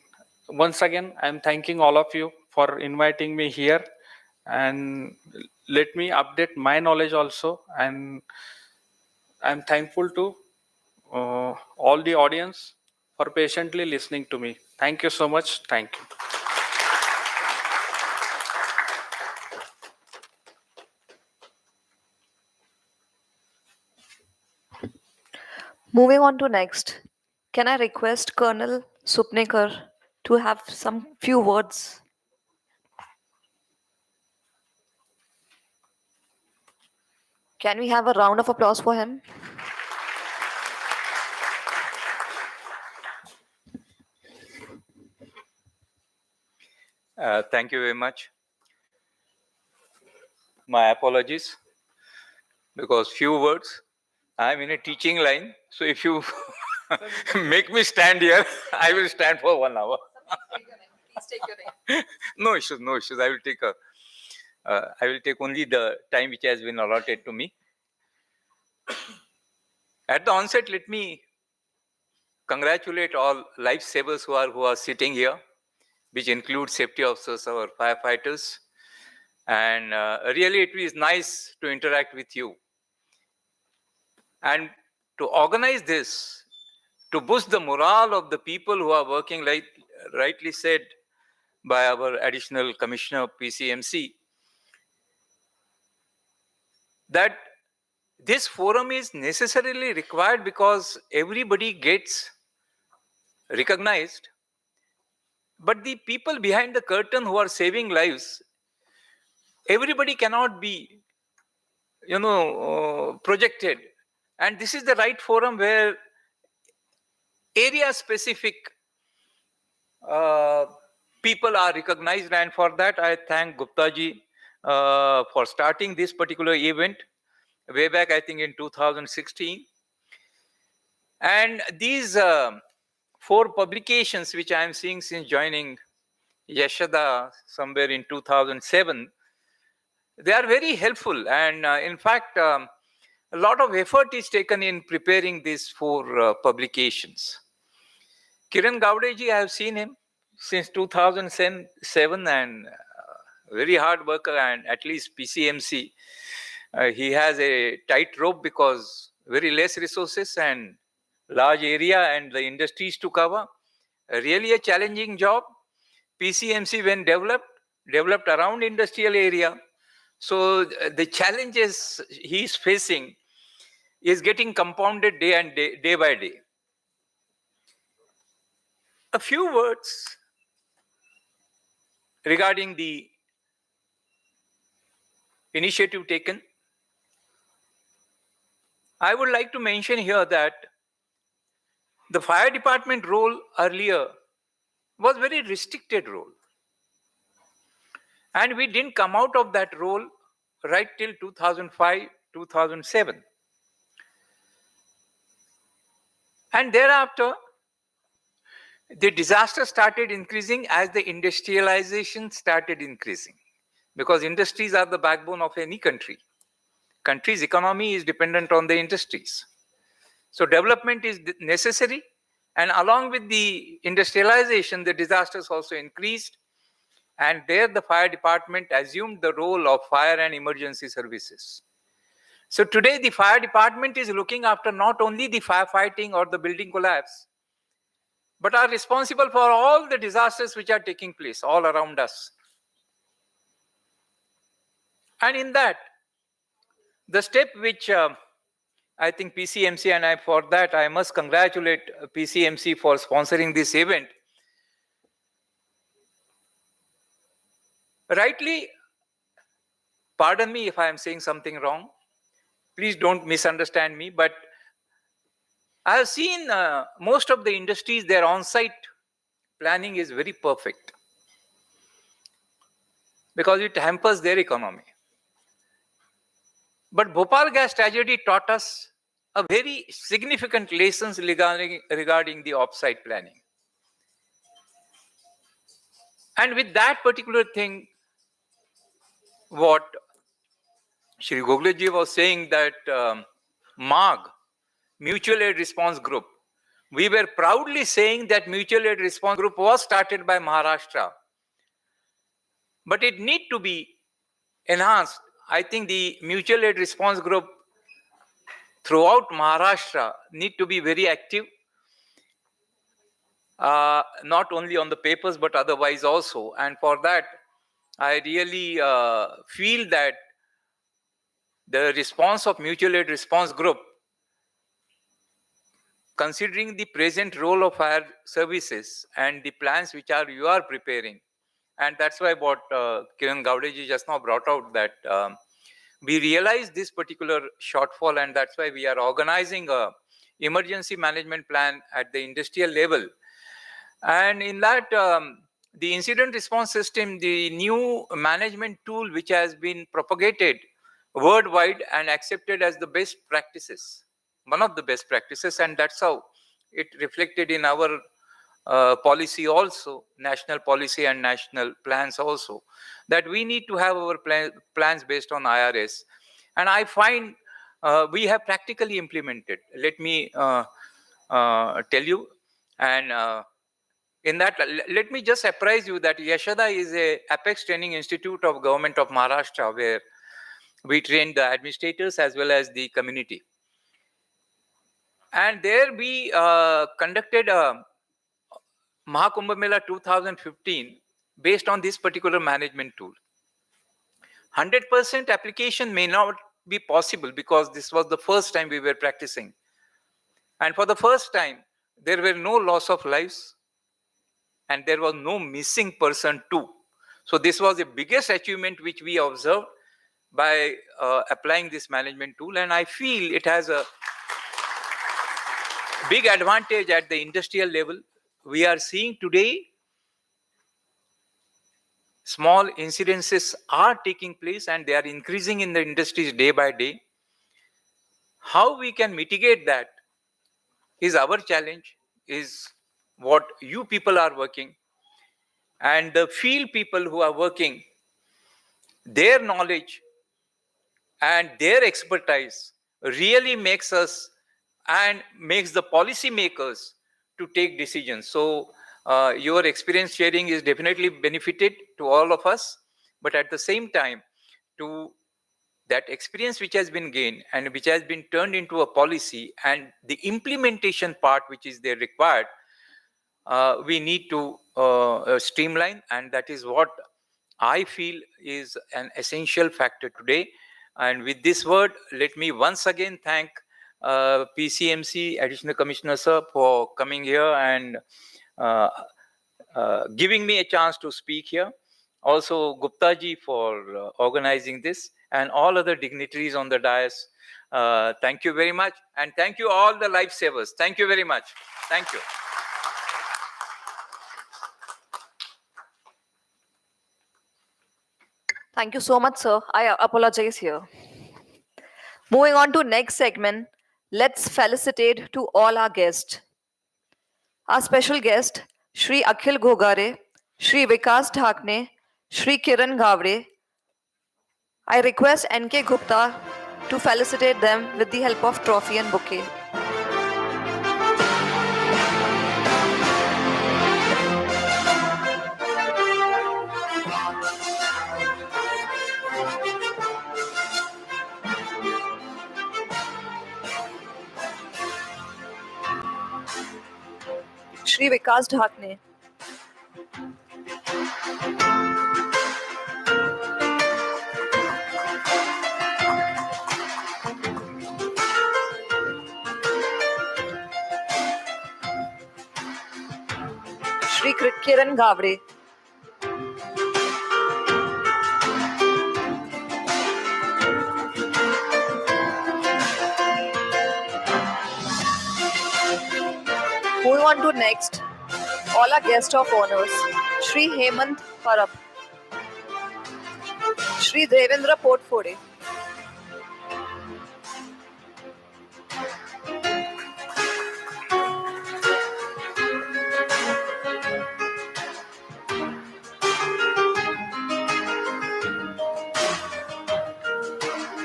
once again I'm thanking all of you for inviting me here, and let me update my knowledge also, and I'm thankful to all the audience for patiently listening to me. Thank you so much. Thank you. Moving on to next, can I request Colonel Supnekar to have some few words? Can we have a round of applause for him? Thank you very much. My apologies, because few words. I'm in a teaching line, so if you make me stand here, I will stand for 1 hour. Please take your name. No issues, no issues. I will take only the time which has been allotted to me. At the onset, let me congratulate all lifesavers who are sitting here, which includes safety officers, our firefighters, and really it is nice to interact with you. And to organize this, to boost the morale of the people who are working, like rightly said by our additional commissioner of PCMC, that this forum is necessarily required because everybody gets recognized, but the people behind the curtain who are saving lives, everybody cannot be, projected. And this is the right forum where area specific people are recognized, and for that I thank Gupta ji for starting this particular event way back, I think in 2016. And these 4 publications which I am seeing since joining Yashada somewhere in 2007, they are very helpful, and in fact a lot of effort is taken in preparing these 4 publications. Kiran Gaudeji, I have seen him since 2007, and very hard worker, and at least PCMC, he has a tight rope because very less resources and large area and the industries to cover. Really a challenging job. PCMC, when developed around industrial area. So the challenges he is facing is getting compounded day by day. A few words regarding the initiative taken. I would like to mention here that the fire department role earlier was very restricted role. And we didn't come out of that role right till 2005, 2007. And thereafter, the disaster started increasing as the industrialization started increasing. Because industries are the backbone of any country. Country's economy is dependent on the industries. So development is necessary. And along with the industrialization, the disasters also increased. And there the fire department assumed the role of fire and emergency services. So today the fire department is looking after not only the firefighting or the building collapse, but are responsible for all the disasters which are taking place all around us. And in that, the step which I think PCMC, and for that I must congratulate PCMC for sponsoring this event. Rightly, pardon me if I am saying something wrong. Please don't misunderstand me, but I have seen most of the industries, their on-site planning is very perfect because it hampers their economy. But Bhopal gas tragedy taught us a very significant lessons regarding the off-site planning. And with that particular thing, what Shri Gogleji was saying that MAG, Mutual Aid Response Group, we were proudly saying that Mutual Aid Response Group was started by Maharashtra. But it need to be enhanced. I think the Mutual Aid Response Group throughout Maharashtra need to be very active, not only on the papers, but otherwise also. And for that, I really feel that the response of Mutual Aid Response Group, considering the present role of fire services and the plans which you are preparing, and that's why what Kiran Gowdeji just now brought out, that we realize this particular shortfall, and that's why we are organizing a emergency management plan at the industrial level. And in that, the incident response system, the new management tool which has been propagated worldwide and accepted as the best practices, one of the best practices, and that's how it reflected in our policy also, national policy and national plans also, that we need to have our plans based on IRS. And I find we have practically implemented. Let me tell you, and in that, let me just apprise you that Yashoda is a Apex Training Institute of Government of Maharashtra, where we train the administrators as well as the community. And there we conducted a Mahakumbh Mela 2015 based on this particular management tool. 100% application may not be possible because this was the first time we were practicing. And for the first time, there were no loss of lives and there was no missing person too. So this was the biggest achievement which we observed by applying this management tool. And I feel it has a big advantage at the industrial level. We are seeing today small incidences are taking place and they are increasing in the industries day by day. How we can mitigate that is our challenge, is what you people are working. And the field people who are working, their knowledge and their expertise really makes us and makes the policy makers to take decisions. So your experience sharing is definitely benefited to all of us, but at the same time, to that experience which has been gained and which has been turned into a policy and the implementation part which is there required, we need to streamline, and that is what I feel is an essential factor today. And with this word, let me once again thank PCMC Additional Commissioner Sir for coming here and giving me a chance to speak here. Also Gupta ji for organizing this, and all other dignitaries on the dais. Thank you very much, and thank you all the lifesavers. Thank you very much. Thank you. Thank you so much, sir. I apologize here. Moving on to next segment, let's felicitate to all our guests. Our special guest, Shri Akhil Gogare, Shri Vikas Dhakne, Shri Kiran Gavre. I request NK Gupta to felicitate them with the help of trophy and bouquet. Shri Vikas Dhakne. Shri Kiran Gavre. Moving on to next, all our guests of honors, Shri Hemant Parab, Shri Devendra Potfode,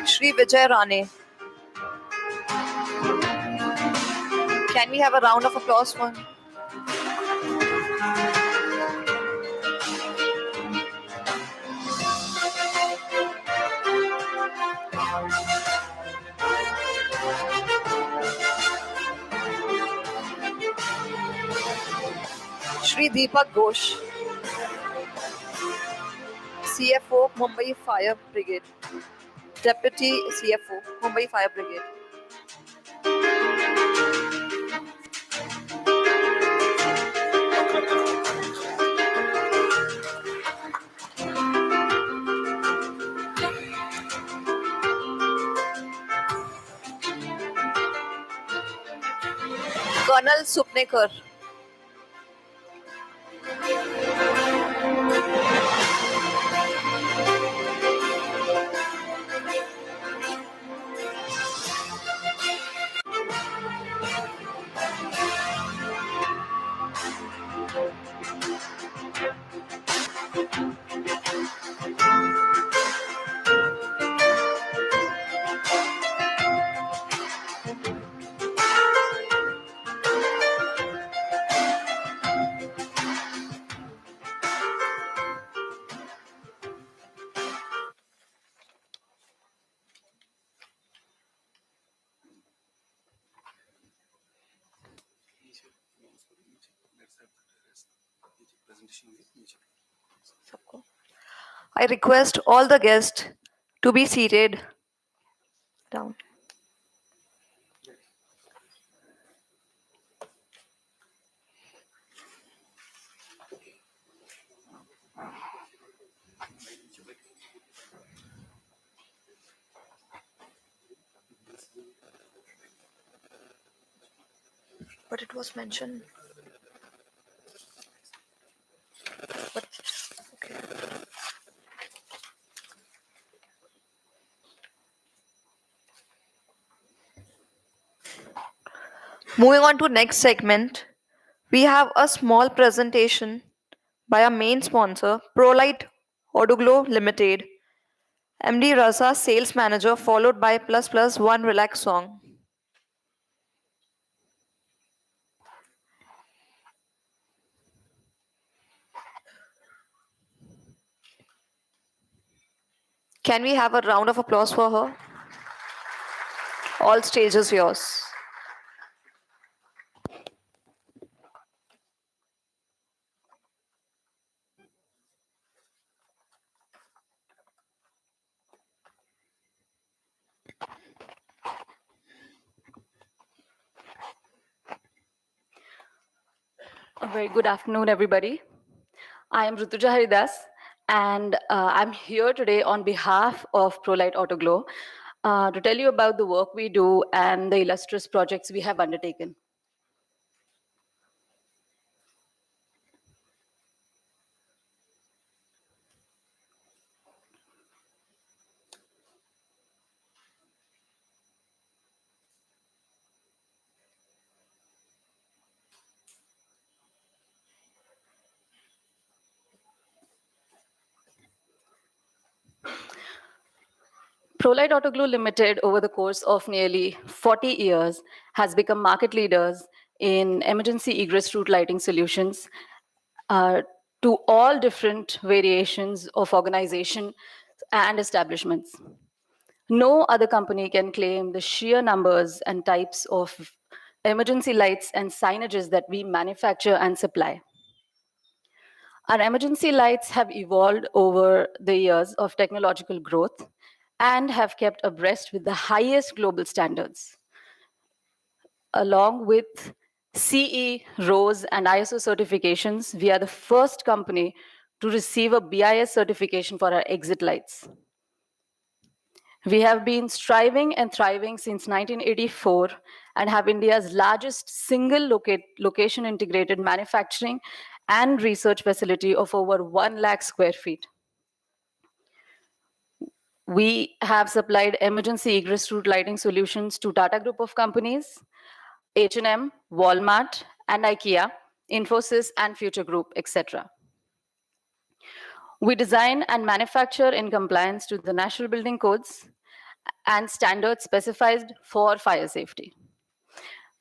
Shri Vijay Rane. Can we have a round of applause for him? Shri Deepak Ghosh, CFO, Mumbai Fire Brigade, Deputy CFO, Mumbai Fire Brigade. Colonel Supnekar, I request all the guests to be seated down. But it was mentioned. But, okay. Moving on to next segment, we have a small presentation by our main sponsor, Prolite Oduglo Limited, MD Raza, Sales Manager, followed by plus plus one relax song. Can we have a round of applause for her? All stages yours. A very good afternoon, everybody. I am Rutuja Haridas, and I'm here today on behalf of ProLight Autoglow to tell you about the work we do and the illustrious projects we have undertaken. Prolight Autoglue Limited, over the course of nearly 40 years, has become market leaders in emergency egress route lighting solutions to all different variations of organization and establishments. No other company can claim the sheer numbers and types of emergency lights and signages that we manufacture and supply. Our emergency lights have evolved over the years of technological growth and have kept abreast with the highest global standards. Along with CE, ROSE, and ISO certifications, we are the first company to receive a BIS certification for our exit lights. We have been striving and thriving since 1984 and have India's largest single location integrated manufacturing and research facility of over 1 lakh square feet. We have supplied emergency egress route lighting solutions to Tata Group of companies, H&M, Walmart, and IKEA, Infosys, and Future Group, etc. We design and manufacture in compliance to the national building codes and standards specified for fire safety.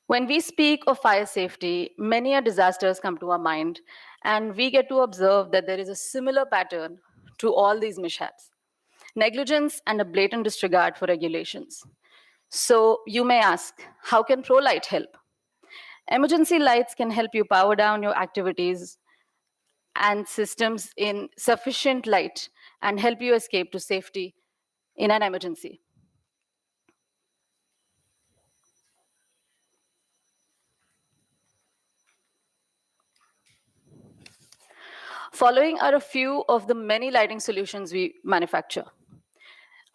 When we speak of fire safety, many disasters come to our mind, and we get to observe that there is a similar pattern to all these mishaps: negligence and a blatant disregard for regulations. So you may ask, how can ProLight help? Emergency lights can help you power down your activities and systems in sufficient light and help you escape to safety in an emergency. Following are a few of the many lighting solutions we manufacture.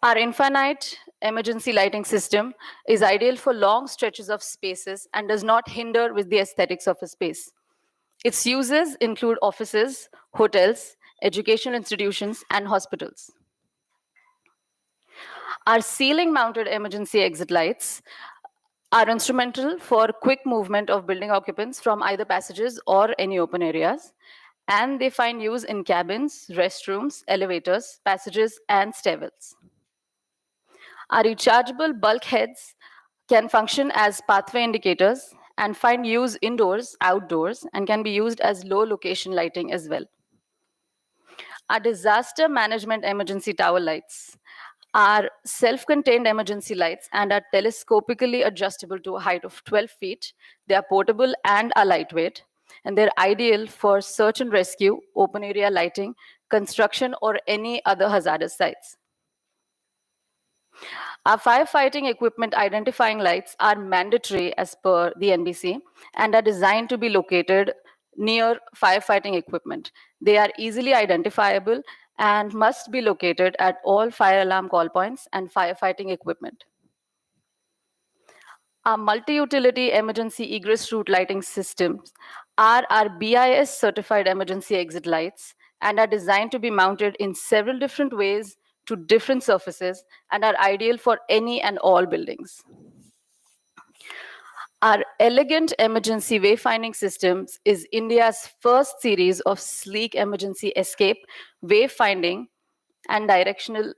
Our infinite emergency lighting system is ideal for long stretches of spaces and does not hinder with the aesthetics of a space. Its uses include offices, hotels, educational institutions, and hospitals. Our ceiling-mounted emergency exit lights are instrumental for quick movement of building occupants from either passages or any open areas, and they find use in cabins, restrooms, elevators, passages, and stairwells. Our rechargeable bulkheads can function as pathway indicators and find use indoors, outdoors, and can be used as low location lighting as well. Our disaster management emergency tower lights are self-contained emergency lights and are telescopically adjustable to a height of 12 feet. They are portable and are lightweight, and they're ideal for search and rescue, open area lighting, construction, or any other hazardous sites. Our firefighting equipment identifying lights are mandatory as per the NBC and are designed to be located near firefighting equipment. They are easily identifiable and must be located at all fire alarm call points and firefighting equipment. Our multi-utility emergency egress route lighting systems are our BIS certified emergency exit lights and are designed to be mounted in several different ways to different surfaces and are ideal for any and all buildings. Our elegant emergency wayfinding systems is India's first series of sleek emergency escape, wayfinding, and directional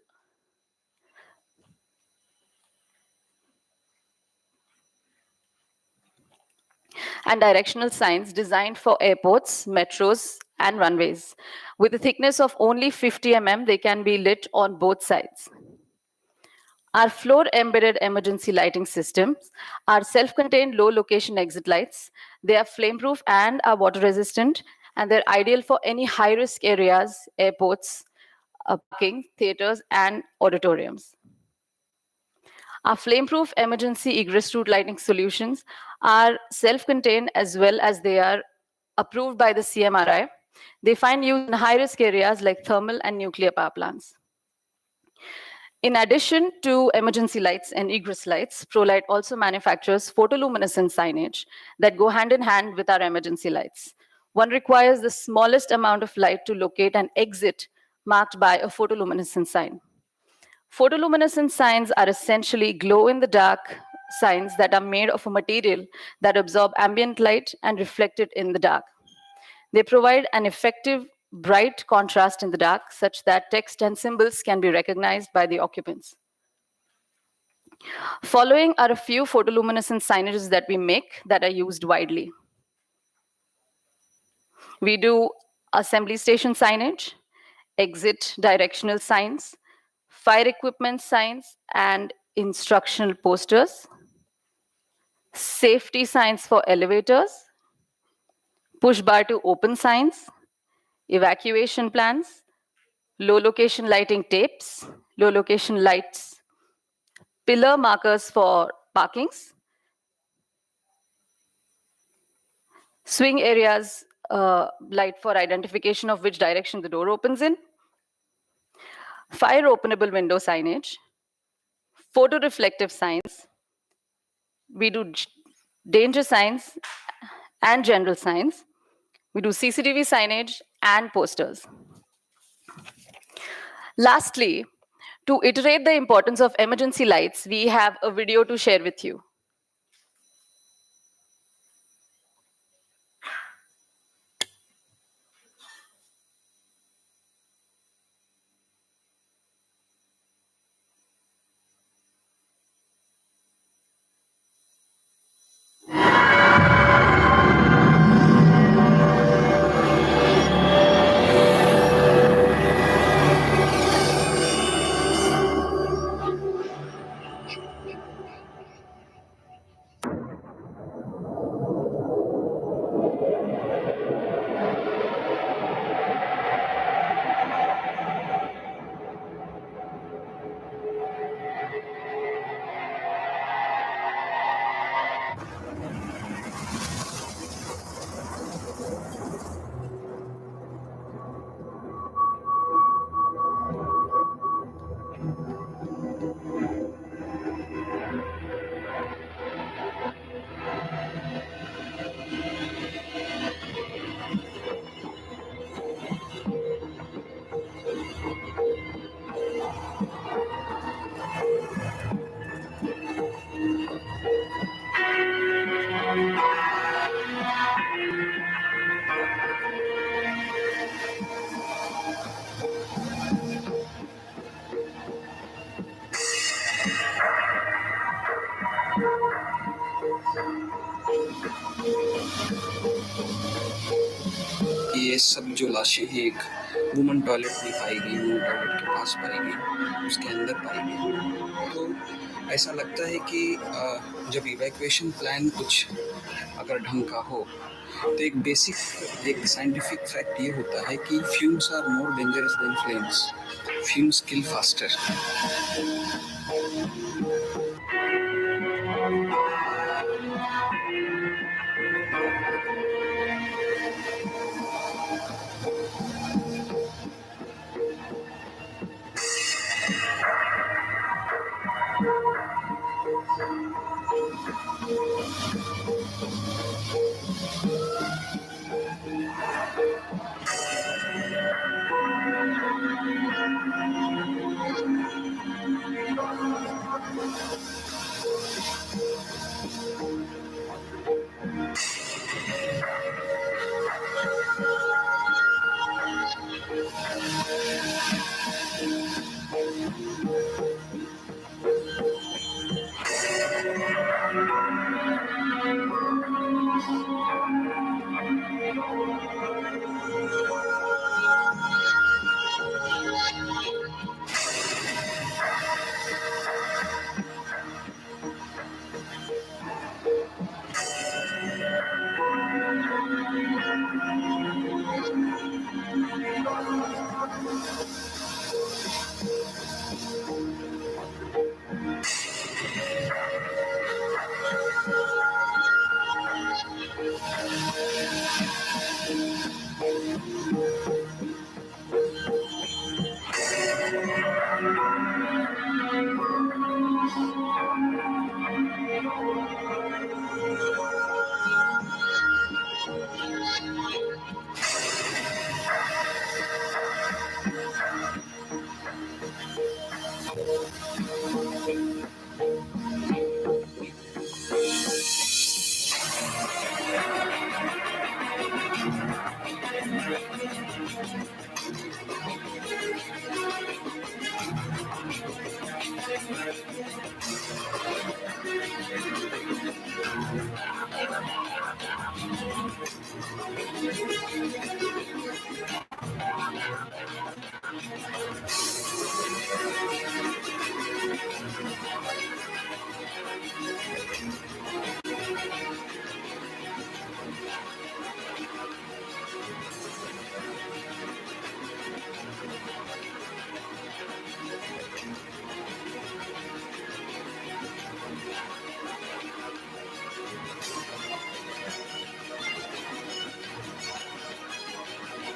signs designed for airports, metros, and runways. With a thickness of only 50 mm, they can be lit on both sides. Our floor-embedded emergency lighting systems are self-contained low-location exit lights. They are flame-proof and are water-resistant, and they're ideal for any high-risk areas, airports, parking, theaters, and auditoriums. Our flame-proof emergency egress route lighting solutions are self-contained as well as they are approved by the CMRI. They find use in high-risk areas like thermal and nuclear power plants. In addition to emergency lights and egress lights, ProLight also manufactures photoluminescent signage that go hand in hand with our emergency lights. One requires the smallest amount of light to locate an exit marked by a photoluminescent sign. Photoluminescent signs are essentially glow-in-the-dark signs that are made of a material that absorb ambient light and reflect it in the dark. They provide an effective bright contrast in the dark such that text and symbols can be recognized by the occupants. Following are a few photoluminescent signages that we make that are used widely. We do assembly station signage, exit directional signs, fire equipment signs, and instructional posters, safety signs for elevators, push bar to open signs, evacuation plans, low location lighting tapes, low location lights, pillar markers for parkings, swing areas light for identification of which direction the door opens in, fire openable window signage, photoreflective signs. We do danger signs and general signs. We do CCTV signage and posters. Lastly, to iterate the importance of emergency lights, we have a video to share with you. ये सब जो लाशें हैं एक woman toilet में पाई गई, woman toilet के पास पाई गई, उसके अंदर पाई गई। तो ऐसा लगता है कि जब इवैक्यूएशन प्लान कुछ अगर ढंग का हो तो एक बेसिक एक साइंटिफिक फैक्ट ये होता है कि fumes are more dangerous than flames, fumes kill faster.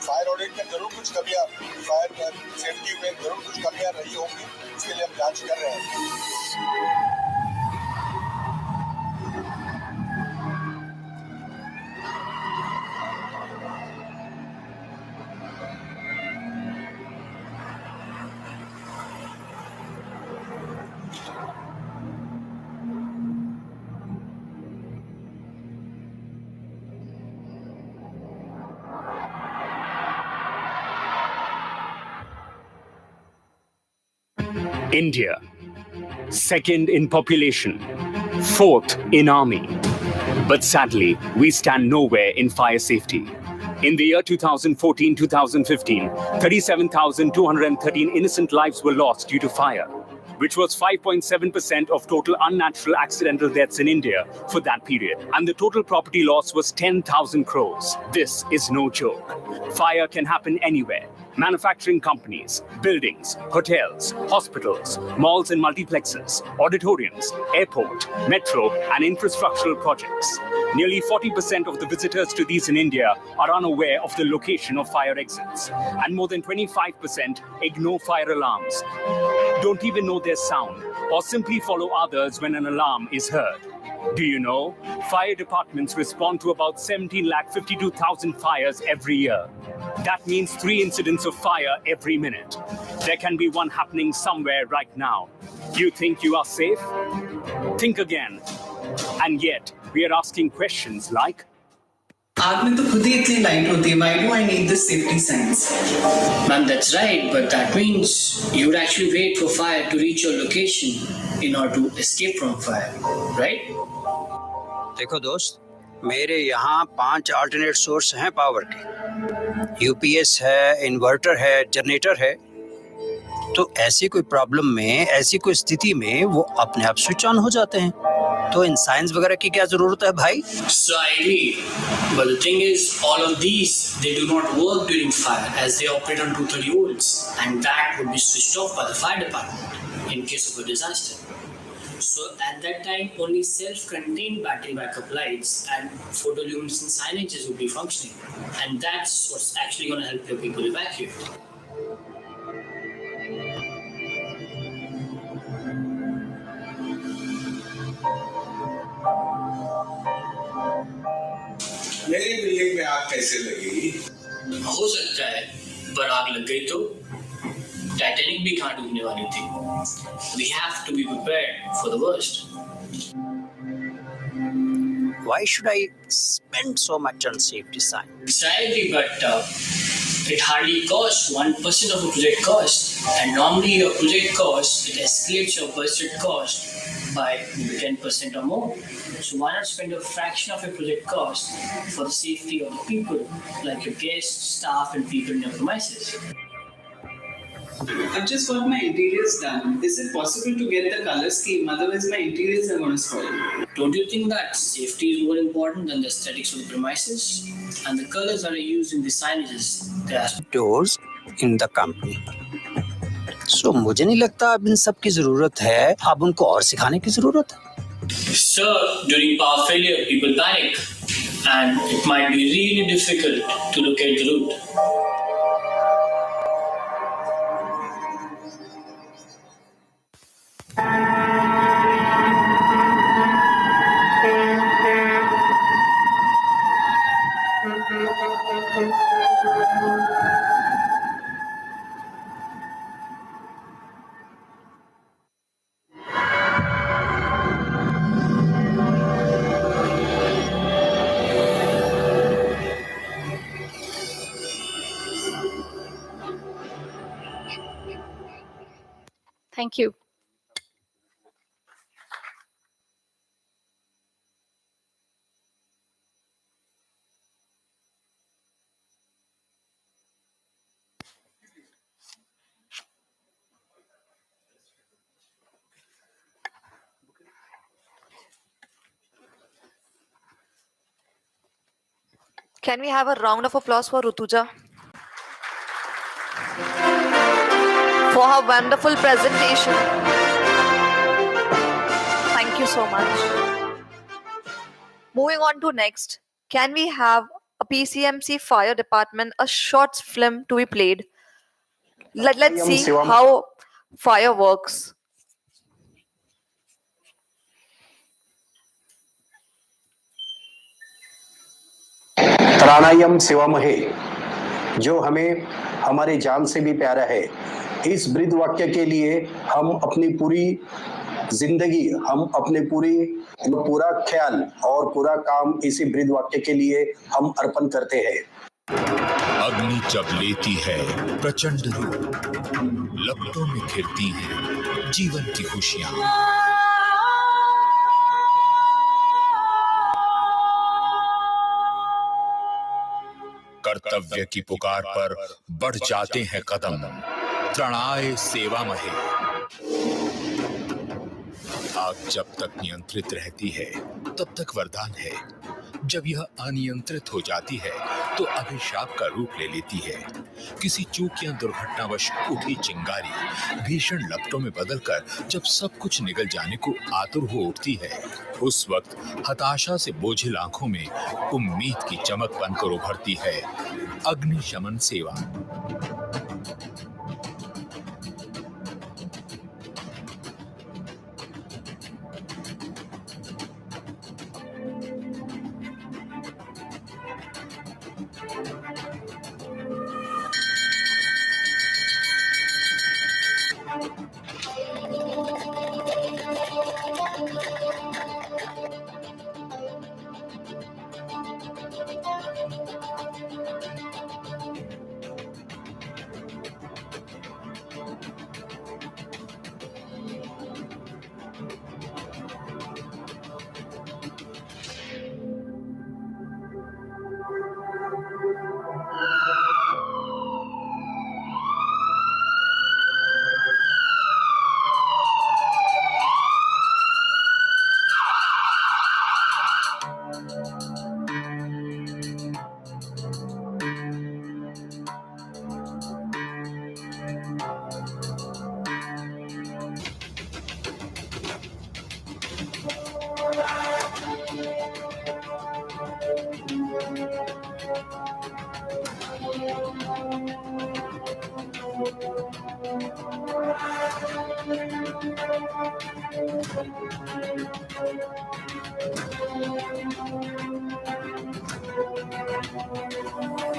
Fire audit में जरूर कुछ कमियां, फायर सेफ्टी में जरूर कुछ कमियां रही होंगी, इसके लिए हम जांच कर रहे हैं। India, second in population, fourth in army. But sadly, we stand nowhere in fire safety. In the year 2014-2015, 37,213 innocent lives were lost due to fire, which was 5.7% of total unnatural accidental deaths in India for that period. And the total property loss was 10,000 crores. This is no joke. Fire can happen anywhere. Manufacturing companies, buildings, hotels, hospitals, malls and multiplexes, auditoriums, airport, metro and infrastructural projects. Nearly 40% of the visitors to these in India are unaware of the location of fire exits, and more than 25% ignore fire alarms, don't even know their sound, or simply follow others when an alarm is heard. Do you know? Fire departments respond to about 17,52,000 fires every year. That means 3 incidents of fire every minute. There can be one happening somewhere right now. You think you are safe? Think again. And yet, we are asking questions like, आग में तो खुद ही इतनी light होती है. Why do I need this safety signs? Ma'am, that's right, but that means you would actually wait for fire to reach your location in order to escape from fire, right? देखो दोस्त, मेरे यहाँ 5 alternate source हैं power के. UPS है, inverter है, generator है. तो ऐसी कोई प्रॉब्लम में, ऐसी कोई स्थिति में वो अपने आप स्विच ऑन हो जाते हैं. तो इन साइंस वगैरह की क्या जरूरत है भाई? So I agree, but the thing is, all of these they do not work during fire as they operate on 230 volts, and that would be switched off by the fire department in case of a disaster. So at that time, only self-contained battery backup lights and photoluminescent signages would be functioning, and that's what's actually going to help your people evacuate. मेरी building में आग कैसे लगी? हो सकता है, पर आग लग गई तो टाइटैनिक भी कहाँ डूबने वाली थी. We have to be prepared for the worst. Why should I spend so much on safety sign? Exactly, but it hardly costs 1% of a project cost, and normally your project cost it escalates your budget cost by maybe 10% or more. So why not spend a fraction of your project cost for the safety of the people, like your guests, staff, and people in your premises? I've just got my interiors done. Is it possible to get the color scheme? Otherwise, my interiors are going to spoil. Don't you think that safety is more important than the aesthetics of the premises? And the colors that are used in the signages, they are Doors in the company. So मुझे नहीं लगता अब इन सब की जरूरत है. अब उनको और सिखाने की जरूरत है. Sir, during power failure, people panic, and it might be really difficult to locate the route. Thank you. Can we have a round of applause for Rutuja for her wonderful presentation? Thank you so much. Moving on to next, can we have a PCMC fire department a short film to be played. Let's see how fire works. प्राणायाम शिवमहे, जो हमें हमारे जान से भी प्यारा है। इस breathe वाक्य के लिए हम अपनी पूरी जिंदगी, हम अपने पूरा ख्याल और पूरा काम इसी ब्रीद वाक्य के लिए हम अर्पण करते हैं। अग्नि जब लेती है प्रचंड रूप, लपटों में खिलती हैं जीवन की खुशियां। कर्तव्य की पुकार पर बढ़ जाते हैं कदम, त्रणाय सेवा महे। आग जब तक नियंत्रित रहती है तब तक वरदान है, जब यह अनियंत्रित हो जाती है तो अभिशाप का रूप ले लेती है। किसी चूक या दुर्घटनावश उठी चिंगारी भीषण लपटों में बदलकर जब सब कुछ निगल जाने को आतुर हो उठती है, उस वक्त हताशा से बोझिल आंखों में उम्मीद की चमक बनकर उभरती है अग्निशमन सेवा।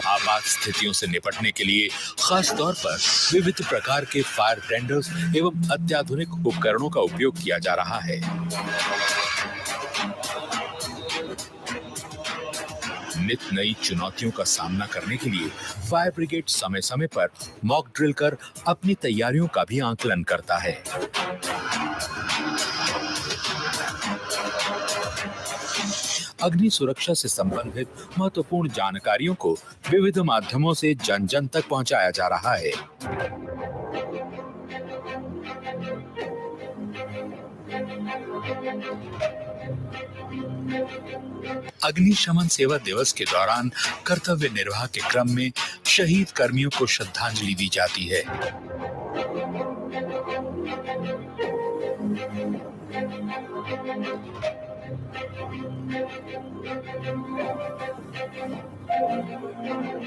आपात स्थितियों से निपटने के लिए खास तौर पर विविध प्रकार के फायर टेंडर्स एवं अत्याधुनिक उपकरणों का उपयोग किया जा रहा है। नित नई चुनौतियों का सामना करने के लिए फायर ब्रिगेड समय समय पर मॉक ड्रिल कर अपनी तैयारियों का भी आकलन करता है। अग्नि सुरक्षा से संबंधित महत्वपूर्ण जानकारियों को विविध माध्यमों से जन जन तक पहुंचाया जा रहा है। अग्निशमन सेवा दिवस के दौरान कर्तव्य निर्वाह के क्रम में शहीद कर्मियों को श्रद्धांजलि दी जाती है।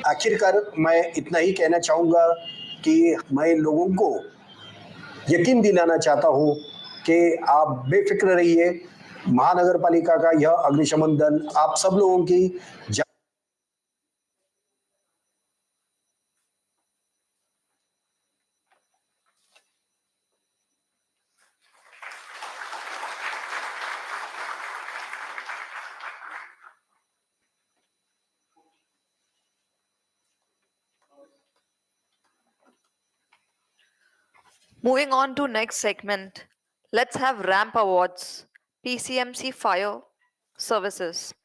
आखिरकार मैं इतना ही कहना चाहूंगा कि मैं लोगों को यकीन दिलाना चाहता हूं कि आप बेफिक्र रहिए। महानगर पालिका का यह अग्निशमन दल आप सब लोगों की Moving on to next segment, let's have ramp awards, PCMC Fire Services.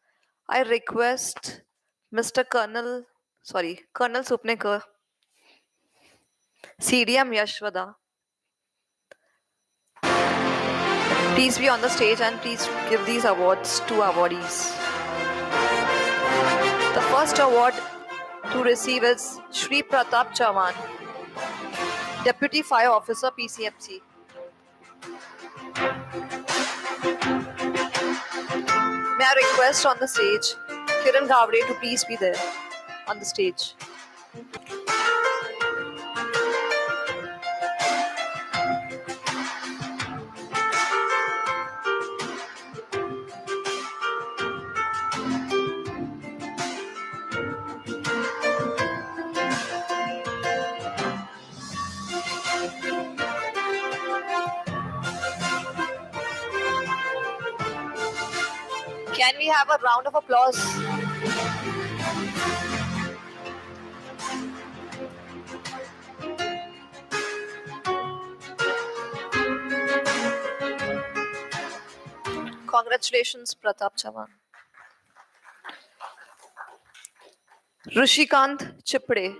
I request Colonel Supnekar, CDM Yashwada, please be on the stage and please give these awards to awardees. The first award to receive is Shri Pratap Chavan, Deputy Fire Officer, PCMC. May I request on the stage Kiran Gavde to please be there on the stage. Can we have a round of applause? Congratulations, Pratap Chavan. Rishikant Chipde,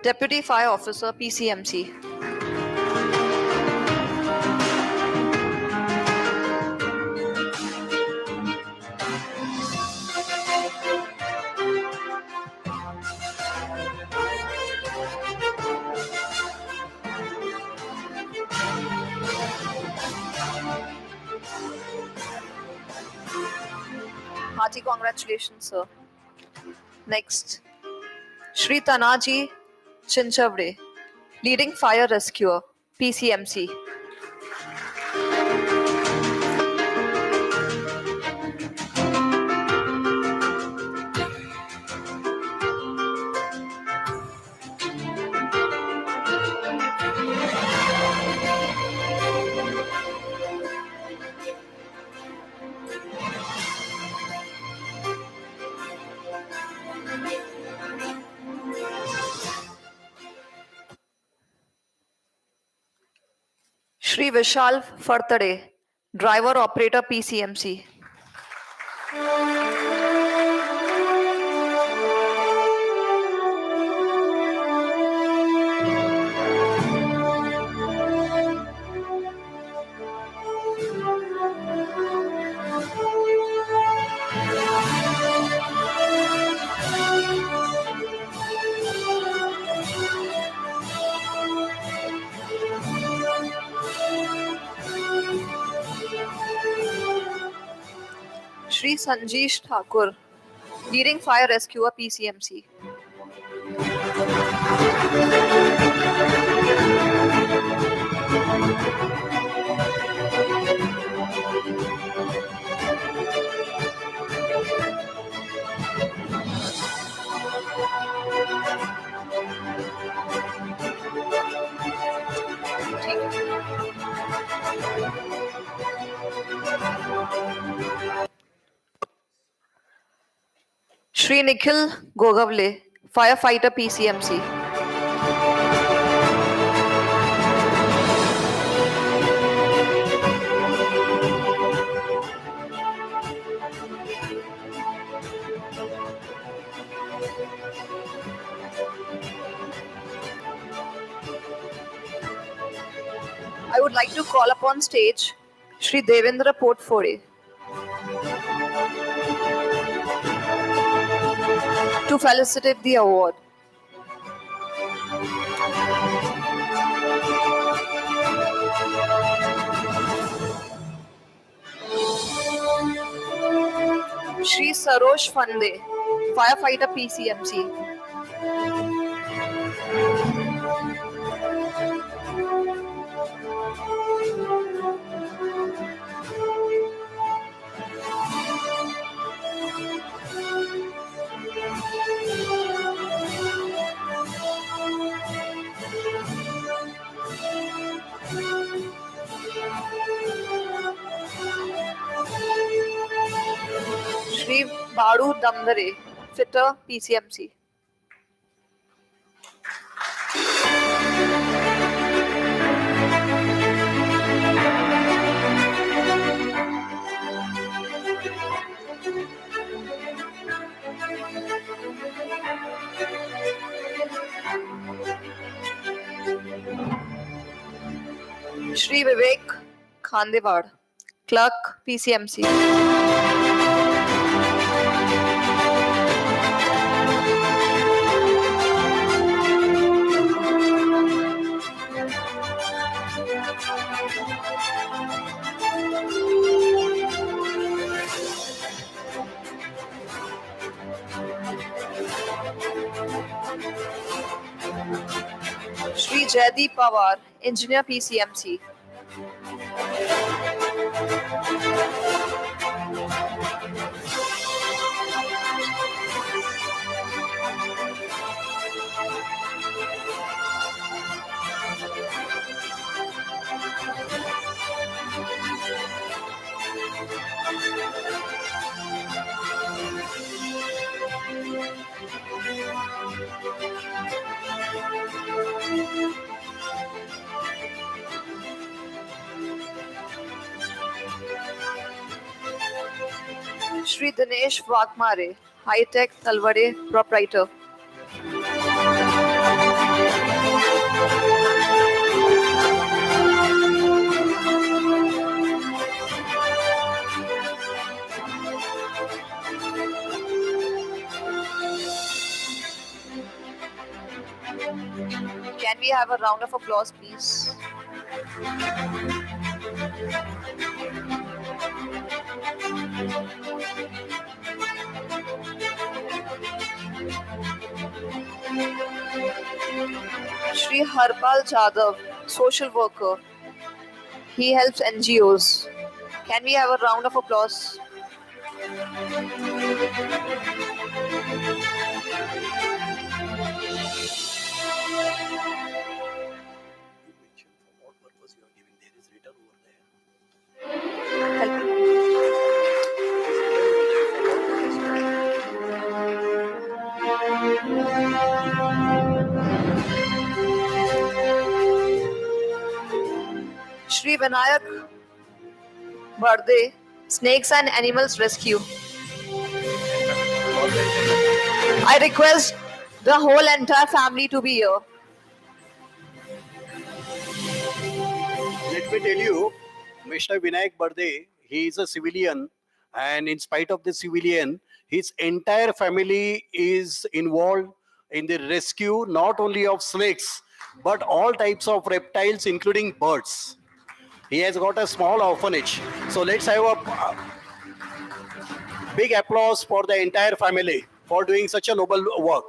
Deputy Fire Officer, PCMC. Hearty congratulations, sir. Next, Shri Tanaji Chinchwad, Leading Fire Rescuer, PCMC. Shri Vishal Fartade, Driver Operator, PCMC. Shri Sanjeesh Thakur, Leading Fire Rescuer, PCMC. Shri Nikhil Gogavle, Firefighter, PCMC. I would like to call upon stage Shri Devendra Potfore to felicitate the award. Shri Sarosh Fande, Firefighter, PCMC. Shri Badu Damdare, Fitter, PCMC. Shri Vivek Khandewad, Clerk, PCMC. Shri Jaideep Pawar, Engineer PCMC. Shri Dinesh Vakmare, High Tech Talwade Proprietor. Can we have a round of applause, please? Shri Harpal Jadhav, social worker. He helps NGOs. Can we have a round of applause? Shri Vinayak Barde, Snakes and Animals Rescue. I request the whole entire family to be here. Let me tell you, Mr. Vinayak Barde, he is a civilian, and in spite of the civilian, his entire family is involved in the rescue not only of snakes, but all types of reptiles, including birds. He has got a small orphanage. So let's have a big applause for the entire family for doing such a noble work.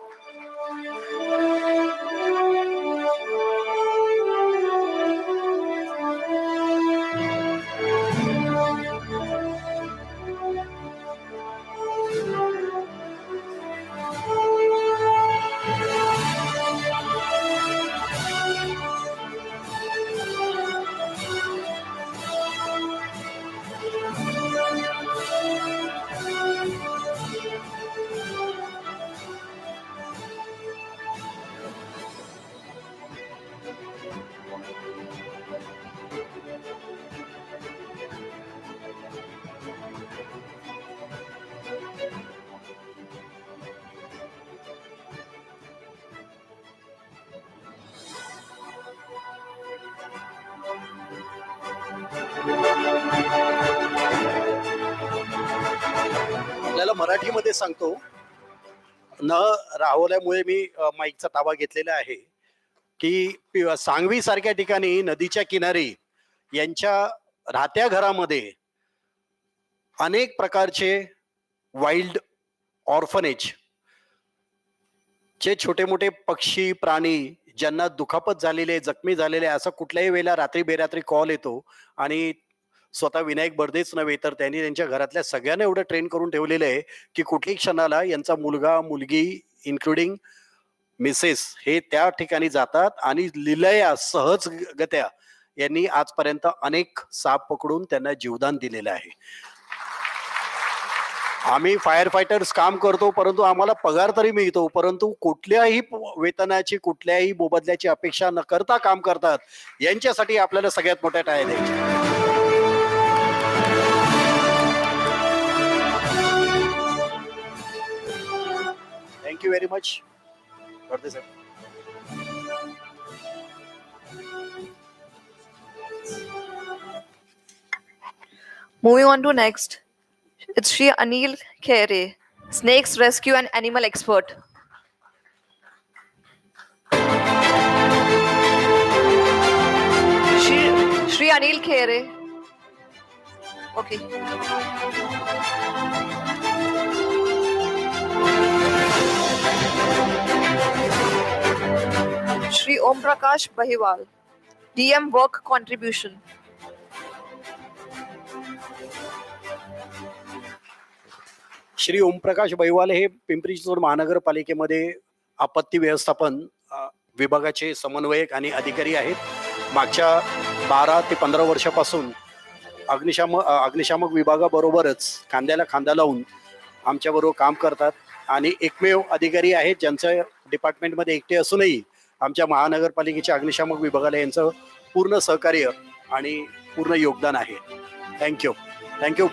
आपल्याला मराठीमध्ये सांगतो, न राहवल्यामुळे मी माईकचा ताबा घेतलेला आहे की सांगवी सारख्या ठिकाणी नदीच्या किनारी यांच्या राहत्या घरामध्ये अनेक प्रकारचे वाईल्ड ऑर्फनेज जे छोटे मोठे पक्षी प्राणी ज्यांना दुखापत झालेले जखमी झालेले असं कुठल्याही वेळेला रात्री बेरात्री कॉल येतो आणि स्वतः विनायक बर्देच नव्हे तर त्यांनी त्यांच्या घरातल्या सगळ्यांना एवढं ट्रेन करून ठेवलेलं आहे की कुठल्याही क्षणाला यांचा मुलगा मुलगी इन्क्लुडिंग मिसेस हे त्या ठिकाणी जातात आणि लिलया सहजगत्या यांनी आजपर्यंत अनेक साप पकडून त्यांना जीवदान दिलेलं आहे. आम्ही फायर फायटर्स काम करतो परंतु आम्हाला पगार तरी मिळतो, परंतु कुठल्याही वेतनाची कुठल्याही मोबदल्याची अपेक्षा न करता काम करतात. यांच्यासाठी आपल्याला सगळ्यात मोठ्या टाळ्या द्यायच्या. Thank you very much. करते sir. Moving on to next, it's Shri Anil Khere, Snakes Rescue and Animal Expert. Shri Anil Khere. Okay. Shri Om Prakash Bahiwal, DM Work Contribution. Shri Omprakash Baiwal हे पिंपरी चिंचवड महानगरपालिकेमध्ये आपत्ती व्यवस्थापन विभागाचे समन्वयक आणि अधिकारी आहेत. मागच्या 12 ते 15 वर्षापासून अग्निशामक विभागाबरोबरच खांद्याला खांदा लावून आमच्याबरोबर काम करतात आणि एकमेव अधिकारी आहेत ज्यांचं डिपार्टमेंटमध्ये एकटे असूनही आमच्या महानगरपालिकेच्या अग्निशामक विभागाला यांचं पूर्ण सहकार्य आणि पूर्ण योगदान आहे. Thank you. Thank you.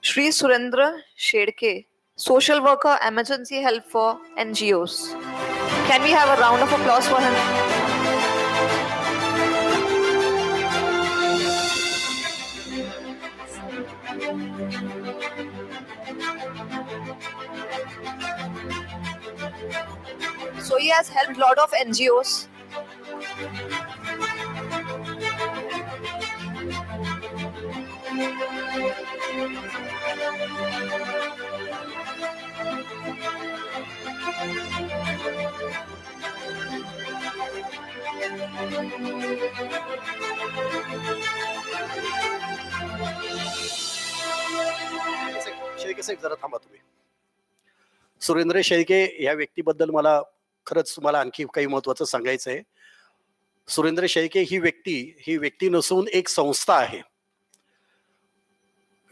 Shri Surendra Shedke, Social Worker, Emergency Help for NGOs. Can we have a round of applause for him? So he has helped a lot of NGOs. Shelke साहेब जरा थांबा तुम्ही. सुरेंद्र शेळके या व्यक्तीबद्दल मला खरंच तुम्हाला आणखी काही महत्वाचं सांगायचं आहे. सुरेंद्र शेळके ही व्यक्ती नसून एक संस्था आहे.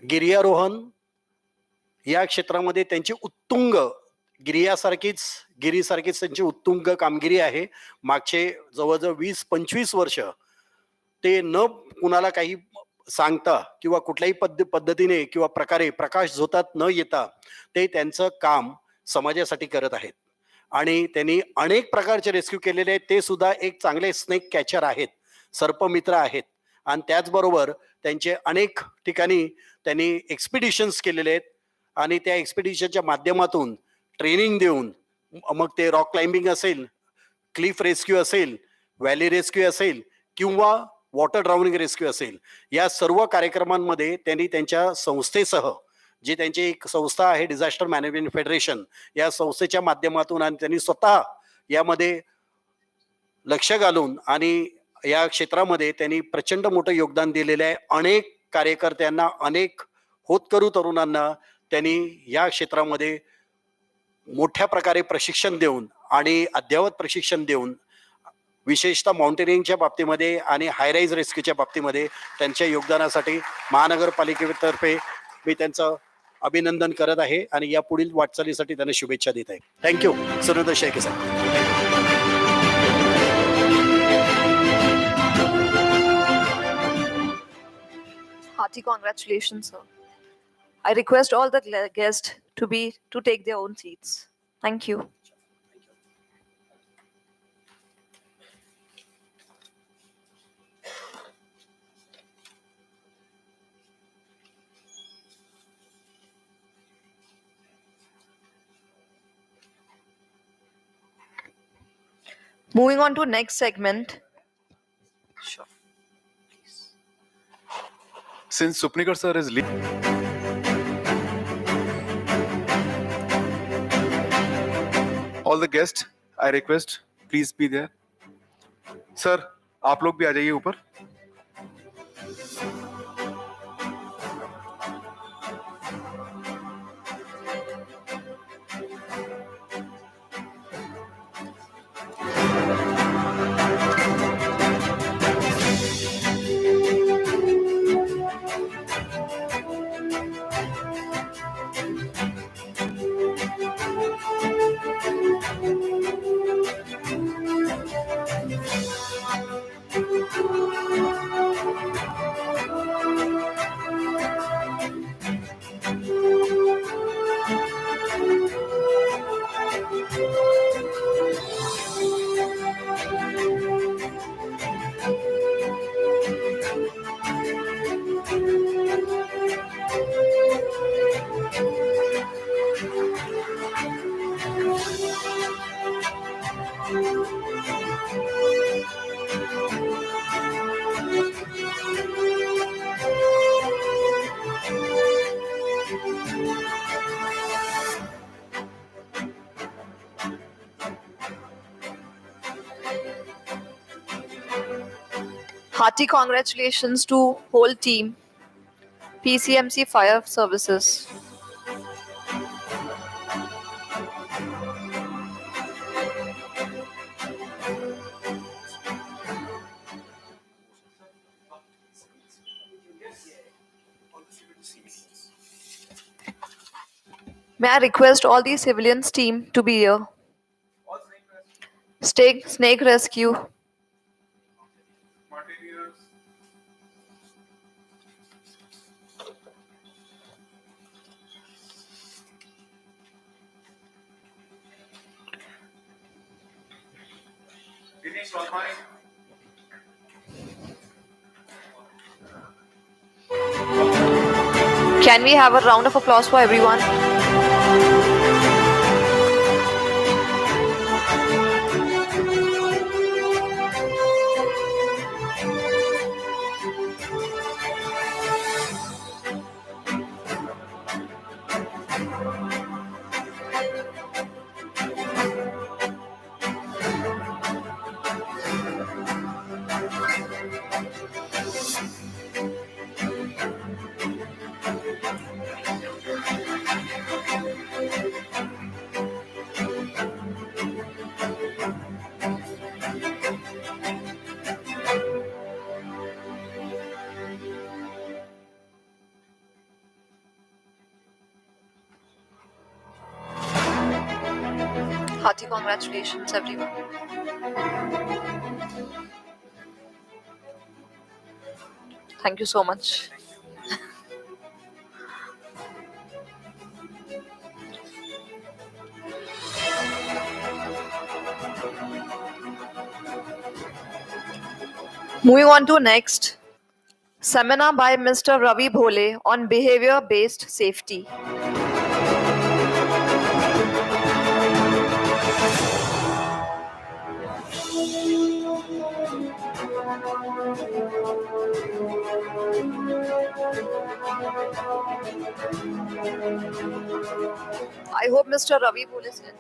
गिर्यारोहण या क्षेत्रामध्ये त्यांची उत्तुंग गिरीसारखीच त्यांची उत्तुंग कामगिरी आहे. मागचे जवळजवळ 20-25 वर्ष ते न कुणाला काही सांगता किंवा कुठल्याही पद्धतीने किंवा प्रकारे प्रकाश झोतात न येता ते त्यांचं काम समाजासाठी करत आहेत आणि त्यांनी अनेक प्रकारचे रेस्क्यू केलेले आहेत. ते सुद्धा एक चांगले स्नेक कॅचर आहेत, सर्पमित्र आहेत आणि त्याचबरोबर त्यांचे अनेक ठिकाणी त्यांनी एक्सपिडिशन्स केलेले आहेत आणि त्या एक्सपिडिशनच्या माध्यमातून ट्रेनिंग देऊन मग ते रॉक क्लाइम्बिंग असेल, क्लिफ रेस्क्यू असेल, व्हॅली रेस्क्यू असेल किंवा वॉटर ड्राउनिंग रेस्क्यू असेल, या सर्व कार्यक्रमांमध्ये त्यांनी त्यांच्या संस्थेसह जी त्यांची एक संस्था आहे डिझास्टर मॅनेजमेंट फेडरेशन, या संस्थेच्या माध्यमातून आणि त्यांनी स्वतः यामध्ये लक्ष घालून आणि या क्षेत्रामध्ये त्यांनी प्रचंड मोठं योगदान दिलेलं आहे. अनेक कार्यकर्त्यांना, अनेक होतकरू तरुणांना त्यांनी या क्षेत्रामध्ये मोठ्या प्रकारे प्रशिक्षण देऊन आणि अद्ययावत प्रशिक्षण देऊन विशेषतः माउंटेनिंगच्या बाबतीमध्ये आणि हायराईज रेस्क्यूच्या बाबतीमध्ये त्यांच्या योगदानासाठी महानगरपालिकेतर्फे मी त्यांचं अभिनंदन करत आहे आणि या पुढील वाटचालीसाठी त्यांना शुभेच्छा देत आहे. Thank you. Surendra Shelke Saheb. Hearty congratulations, sir. I request all the guests to take their own seats. Thank you. Moving on to next segment. Sure. Since Supnikar sir is leaving, all the guests, I request, please be there. Sir, आप लोग भी आ जाइए ऊपर. Hearty congratulations to whole team, PCMC Fire Services. May I request all the civilians team to be here? Snake rescue. Can we have a round of applause for everyone? Hearty congratulations, everyone. Thank you so much. Moving on to next seminar by Mr. Ravi Bhole on behavior-based safety. I hope Mr. Ravi Bhole is in.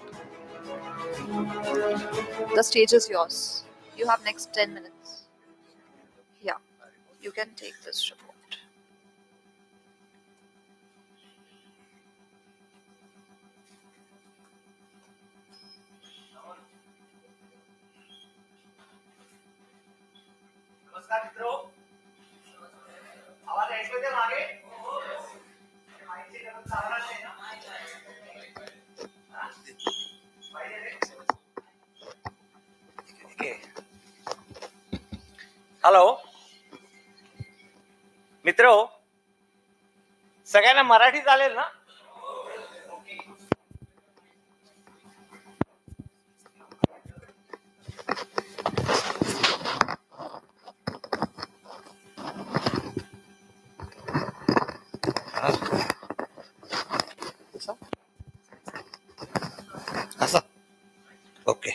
The stage is yours. You have next 10 minutes. Yeah, you can take this report. नमस्कार मित्रों, आवाज ऐकू येते मागे? माहिती करत चालणार नाही ना? हॅलो मित्रों, सगळ्यांना मराठी चालेल ना? असं ओके.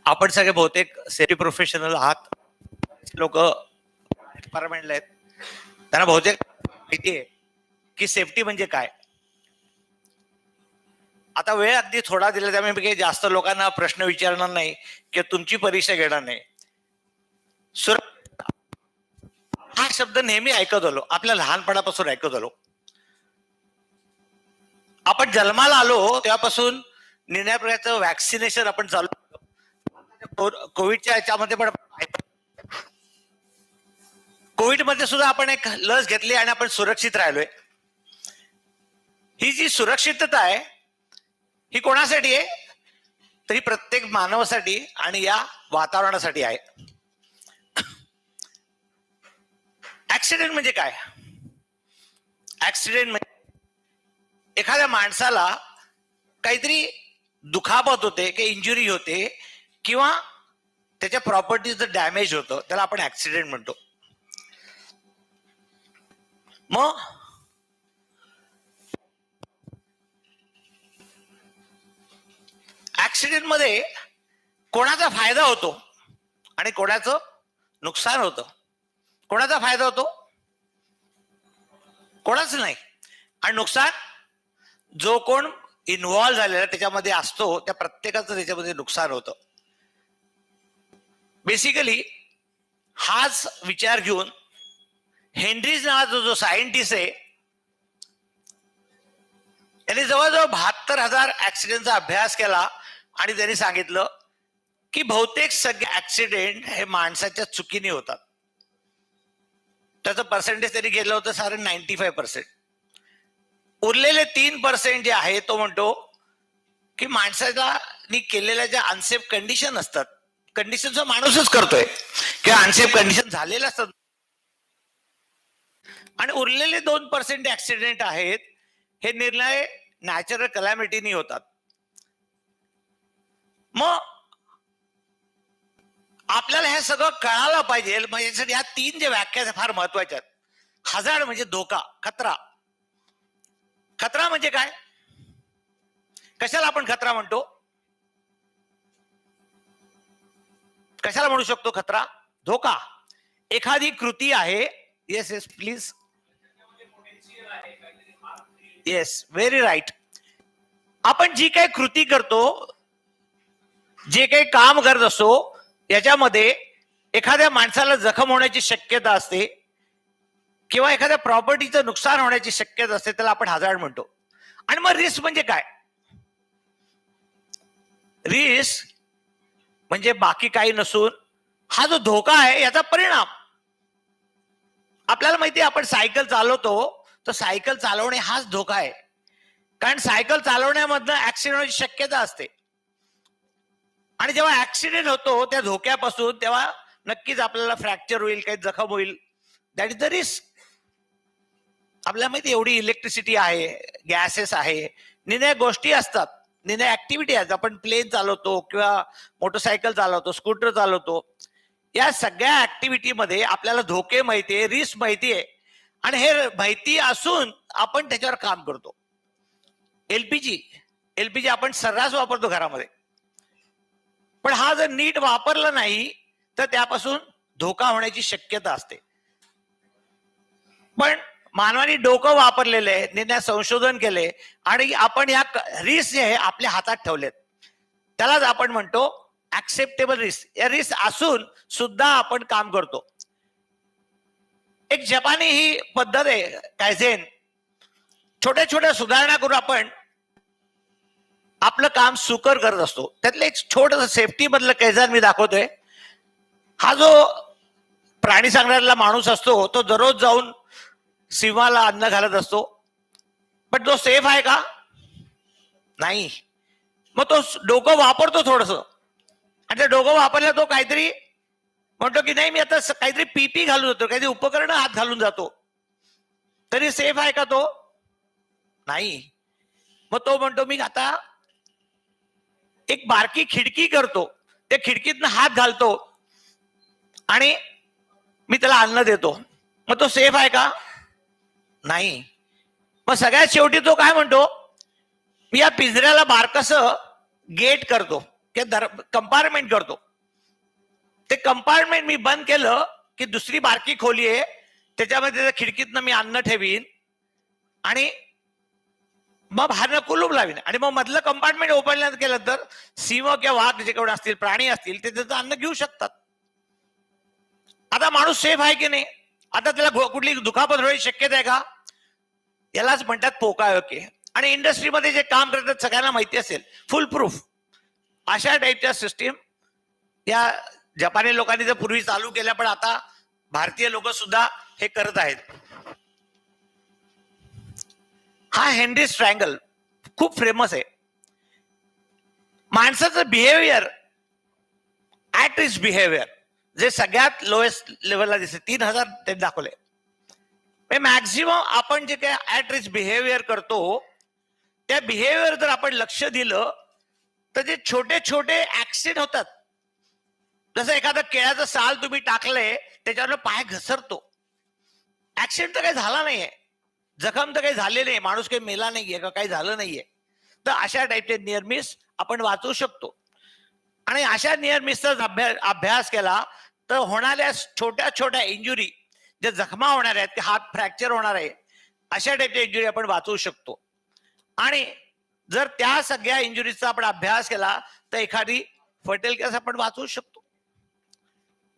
आपण सगळे बहुतेक सेफ्टी प्रोफेशनल आहात. लोक डिपार्टमेंटला आहेत, त्यांना बहुतेक माहिती आहे की सेफ्टी म्हणजे काय. आता वेळ अगदी थोडा दिला, त्यामुळे काही जास्त लोकांना प्रश्न विचारणार नाही किंवा तुमची परीक्षा घेणार नाही. हा शब्द नेहमी ऐकत आलो, आपल्या लहानपणापासून ऐकत आलो. आपण जन्माला आलो तेव्हापासून निर्णय प्रकारचं वॅक्सिनेशन आपण चालू, कोविडच्या याच्यामध्ये पण कोविड मध्ये सुद्धा आपण एक लस घेतली आणि आपण सुरक्षित राहिलोय. ही जी सुरक्षितता आहे ही कोणासाठी आहे? तर ही प्रत्येक मानवासाठी आणि या वातावरणासाठी आहे. ऍक्सिडेंट म्हणजे काय? ऍक्सिडेंट म्हणजे एखाद्या माणसाला काहीतरी दुखापत होते की इंजुरी होते किंवा त्याच्या प्रॉपर्टीचं डॅमेज होतं, त्याला आपण ऍक्सिडेंट म्हणतो. मग ऍक्सिडेंट मध्ये कोणाचा फायदा होतो आणि कोणाचं नुकसान होतं? कोणाचा फायदा होतो? कोणाच नाही. आणि नुकसान जो कोण इन्व्हॉल्व्ह झालेला त्याच्यामध्ये असतो त्या प्रत्येकाचं त्याच्यामध्ये नुकसान होतं. बेसिकली हाच विचार घेऊन हेनरीज नावाचा जो सायंटिस्ट आहे त्यांनी जवळजवळ 72,000 ऍक्सिडेंटचा अभ्यास केला आणि त्यांनी सांगितलं की बहुतेक सगळे ऍक्सिडेंट हे माणसाच्या चुकीने होतात. त्याचं पर्सेंटेज त्यांनी घेतलं होतं साधारण 95%. उरलेले 3% जे आहे तो म्हणतो की माणसाला केलेल्या ज्या अनसेफ कंडिशन असतात, कंडिशनचा माणूसच करतोय किंवा अनसेफ कंडिशन झालेल्या असतात, आणि उरलेले 2% ऍक्सिडेंट आहेत हे निर्णय नॅचरल कलॅमिटीनी होतात. मग आपल्याला हे सगळं कळायला पाहिजे. म्हणजे या 3 जे व्याख्या फार महत्वाच्या आहेत. हजार्ड म्हणजे धोका, खतरा. खतरा म्हणजे काय? कशाला आपण खतरा म्हणतो? कशाला म्हणू शकतो खतरा? धोका. एखादी कृती आहे. Yes yes please. Yes, very right. आपण जी काही कृती करतो, जे काही काम करत असतो, याच्यामध्ये एखाद्या माणसाला जखम होण्याची शक्यता असते किंवा एखाद्या प्रॉपर्टीचं नुकसान होण्याची शक्यता असते, त्याला आपण हजार्ड म्हणतो. आणि मग रिस्क म्हणजे काय? रिस्क म्हणजे बाकी काही नसून हा जो धोका आहे याचा परिणाम. आपल्याला माहिती आहे, आपण सायकल चालवतो तर सायकल चालवणे हाच धोका आहे. कारण सायकल चालवण्यामधनं ऍक्सिडेंट होण्याची शक्यता असते. आणि जेव्हा ऍक्सिडेंट होतो त्या धोक्यापासून, तेव्हा नक्कीच आपल्याला फ्रॅक्चर होईल, काही जखम होईल. That is the risk. आपल्याला माहिती एवढी इलेक्ट्रिसिटी आहे, गॅसेस आहे, निर्णय गोष्टी असतात, निर्णय ऍक्टिव्हिटी आहेत. आपण प्लेन चालवतो किंवा मोटरसायकल चालवतो, स्कूटर चालवतो. या सगळ्या ऍक्टिव्हिटीमध्ये आपल्याला धोके माहितीये, रिस्क माहितीये, आणि हे माहिती असून आपण त्याच्यावर काम करतो. एलपीजी आपण सर्रास वापरतो घरामध्ये, पण हा जर नीट वापरला नाही तर त्यापासून धोका होण्याची शक्यता असते. पण मानवाने डोकं वापरलेलं आहे, निर्णय संशोधन केले आणि आपण या रिस्क जे आहे आपल्या हातात ठेवलेत, त्यालाच आपण म्हणतो ऍक्सेप्टेबल रिस्क. या रिस्क असून सुद्धा आपण काम करतो. एक जपानी ही पद्धत आहे कायझेन. छोट्या छोट्या सुधारणा करून आपण आपलं काम सुकर करत असतो. त्यातलं एक छोटस सेफ्टी मधलं कायझेन मी दाखवतोय. हा जो प्राणी संग्रहालयातला माणूस असतो तो दररोज जाऊन सिंहाला अन्न घालत असतो, पण तो सेफ आहे का? नाही. मग तो डोकं वापरतो थोडस, आणि ते डोकं वापरलं तो काहीतरी म्हणतो की नाही मी आता काहीतरी पीपी घालून जातो, काहीतरी उपकरण हात घालून जातो, तरी सेफ आहे का तो? नाही. मग तो म्हणतो मी आता एक बारकी खिडकी करतो, त्या खिडकीतनं हात घालतो आणि मी त्याला अन्न देतो. मग तो सेफ आहे का? नाही. मग सगळ्यात शेवटी तो काय म्हणतो, मी या पिंजऱ्याला बारकस गेट करतो, कंपार्टमेंट करतो. ते कंपार्टमेंट मी बंद केलं की दुसरी बारकी खोली आहे, त्याच्यामध्ये खिडकीतनं मी अन्न ठेवीन आणि मग बाहेरनं कुलूप लावीन, आणि मग मधलं कंपार्टमेंट ओपन केलं तर सिंह किंवा वाघ जे केवढे असतील, प्राणी असतील, ते त्याचं अन्न घेऊ शकतात. आता माणूस सेफ आहे की नाही? आता त्याला कुठली दुखापत होण्याची शक्यता आहे का? यालाच म्हणतात पोकायोके. आणि इंडस्ट्रीमध्ये जे काम करतात सगळ्यांना माहिती असेल, फुल प्रूफ अशा टाईपच्या सिस्टीम या जपानी लोकांनी जर पूर्वी चालू केल्या, पण आता भारतीय लोक सुद्धा हे करत आहेत. हा हेनरी ट्रायंगल खूप फेमस आहे. माणसाचं बिहेवियर, ऍट रिस्क बिहेवियर, जे सगळ्यात लोएस्ट लेवलला दिसते, 3,000 ते दाखवले. मॅक्झिमम आपण जे काही ऍट रिस्क बिहेवियर करतो, त्या बिहेवियर जर आपण लक्ष दिलं तर जे छोटे छोटे ऍक्सिडेंट होतात, जसं एखादं केळ्याचं साल तुम्ही टाकलंय त्याच्यावर पाय घसरतो, ऍक्सिडेंट तर काही झाला नाहीये, जखम तर काही झाले नाही, माणूस काही मेला नाहीये का काही झालं नाहीये, तर अशा टाईपचे नियर मिस आपण वाचवू शकतो. आणि अशा नियर मिसचा अभ्यास केला तर होणाऱ्या छोट्या छोट्या इंजुरी, ज्या जखमा होणार आहेत, हात फ्रॅक्चर होणार आहे, अशा टाईपच्या इंजुरी आपण वाचवू शकतो. आणि जर त्या सगळ्या इंजुरीचा आपण अभ्यास केला तर एखादी फर्टाईल केस आपण वाचवू शकतो.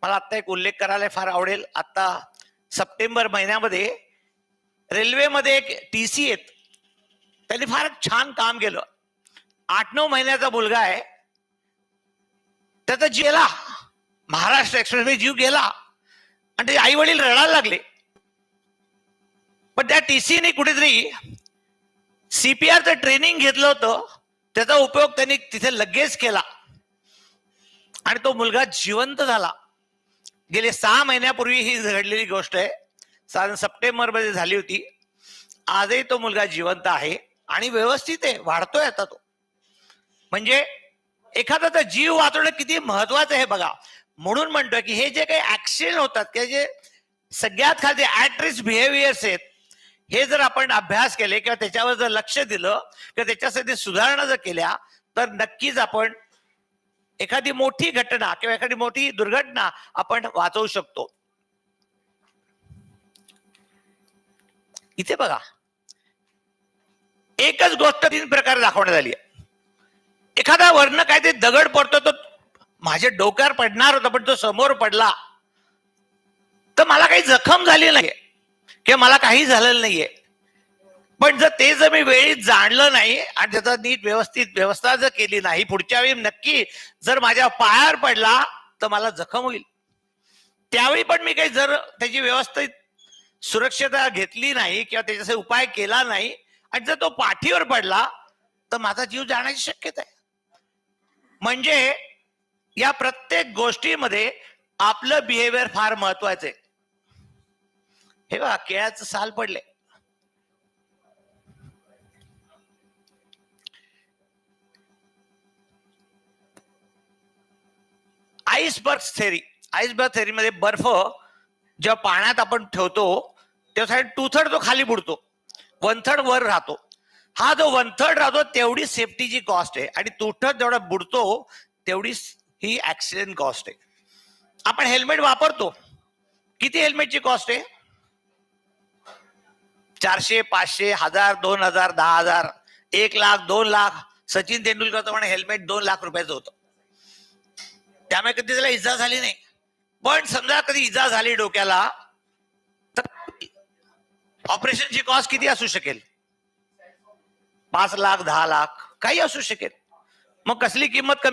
मला आता एक उल्लेख करायला फार आवडेल. आता सप्टेंबर महिन्यामध्ये रेल्वेमध्ये एक TC आहेत, त्यांनी फार छान काम केलं. 8-9 महिन्याचा मुलगा आहे, त्याचा जीव गेला, महाराष्ट्र एक्सप्रेसवे जीव गेला आणि ते आई वडील रडायला लागले. पण त्या TCने कुठेतरी CPRचं ट्रेनिंग घेतलं होतं, त्याचा उपयोग त्यांनी तिथे लगेच केला आणि तो मुलगा जिवंत झाला. गेले 6 महिन्यापूर्वी ही घडलेली गोष्ट आहे, साधारण सप्टेंबर मध्ये झाली होती. आजही तो मुलगा जिवंत आहे आणि व्यवस्थित आहे, वाढतोय आता तो. म्हणजे एखाद्याचा जीव वाचवणं किती महत्वाचं आहे बघा. म्हणून म्हणतोय की हे जे काही ऍक्सिडेंट होतात किंवा जे सगळ्यात खाली ऍट रिस्क बिहेवियर्स आहेत, हे जर आपण अभ्यास केले किंवा त्याच्यावर जर लक्ष दिलं किंवा त्याच्यासाठी सुधारणा जर केल्या तर नक्कीच आपण एखादी मोठी घटना किंवा एखादी मोठी दुर्घटना आपण वाचवू शकतो. इथे बघा, एकच गोष्ट 3 प्रकारे दाखवण्यात आली आहे. एखादा वरनं काय ते दगड पडतो, तो माझ्या डोक्यावर पडणार होता पण तो समोर पडला, तर मला काही जखम झाली नाहीये किंवा मला काही झालेलं नाहीये. पण जर मी वेळीच जाणलं नाही आणि त्याचा नीट व्यवस्थित व्यवस्था जर केली नाही, पुढच्या वेळी नक्की जर माझ्या पायावर पडला तर मला जखम होईल. त्यावेळी पण मी काही जर त्याची व्यवस्थित सुरक्षता घेतली नाही किंवा त्याच्यासाठी उपाय केला नाही आणि जर तो पाठीवर पडला तर माझा जीव जाण्याची शक्यता आहे. म्हणजे या प्रत्येक गोष्टीमध्ये आपलं बिहेवियर फार महत्वाचं आहे. हे बघा, केळ्याचं साल पडले, आईसबर्ग थेरीमध्ये बर्फ जेव्हा पाण्यात आपण ठेवतो तेव्हा 2/3 तो खाली बुडतो, 1/3 वर राहतो. हा जो 1/3 राहतो तेवढी सेफ्टीची कॉस्ट आहे आणि 2/3 जेवढा बुडतो तेवढी ही ऍक्सिडेंट कॉस्ट आहे. आपण हेल्मेट वापरतो, किती हेल्मेटची कॉस्ट आहे? 400, 500, 1000, 2000, 10,000, 1 लाख, 2 लाख. सचिन तेंडुलकरचं म्हणे हेल्मेट 2 लाख रुपयाचं होतं. त्यामुळे कधी त्याला इजा झाली नाही. पण समजा कधी इजा झाली डोक्याला तर ऑपरेशनची कॉस्ट किती असू शकेल? 5 लाख, 10 लाख काही असू शकेल. मग कसली किंमत कमी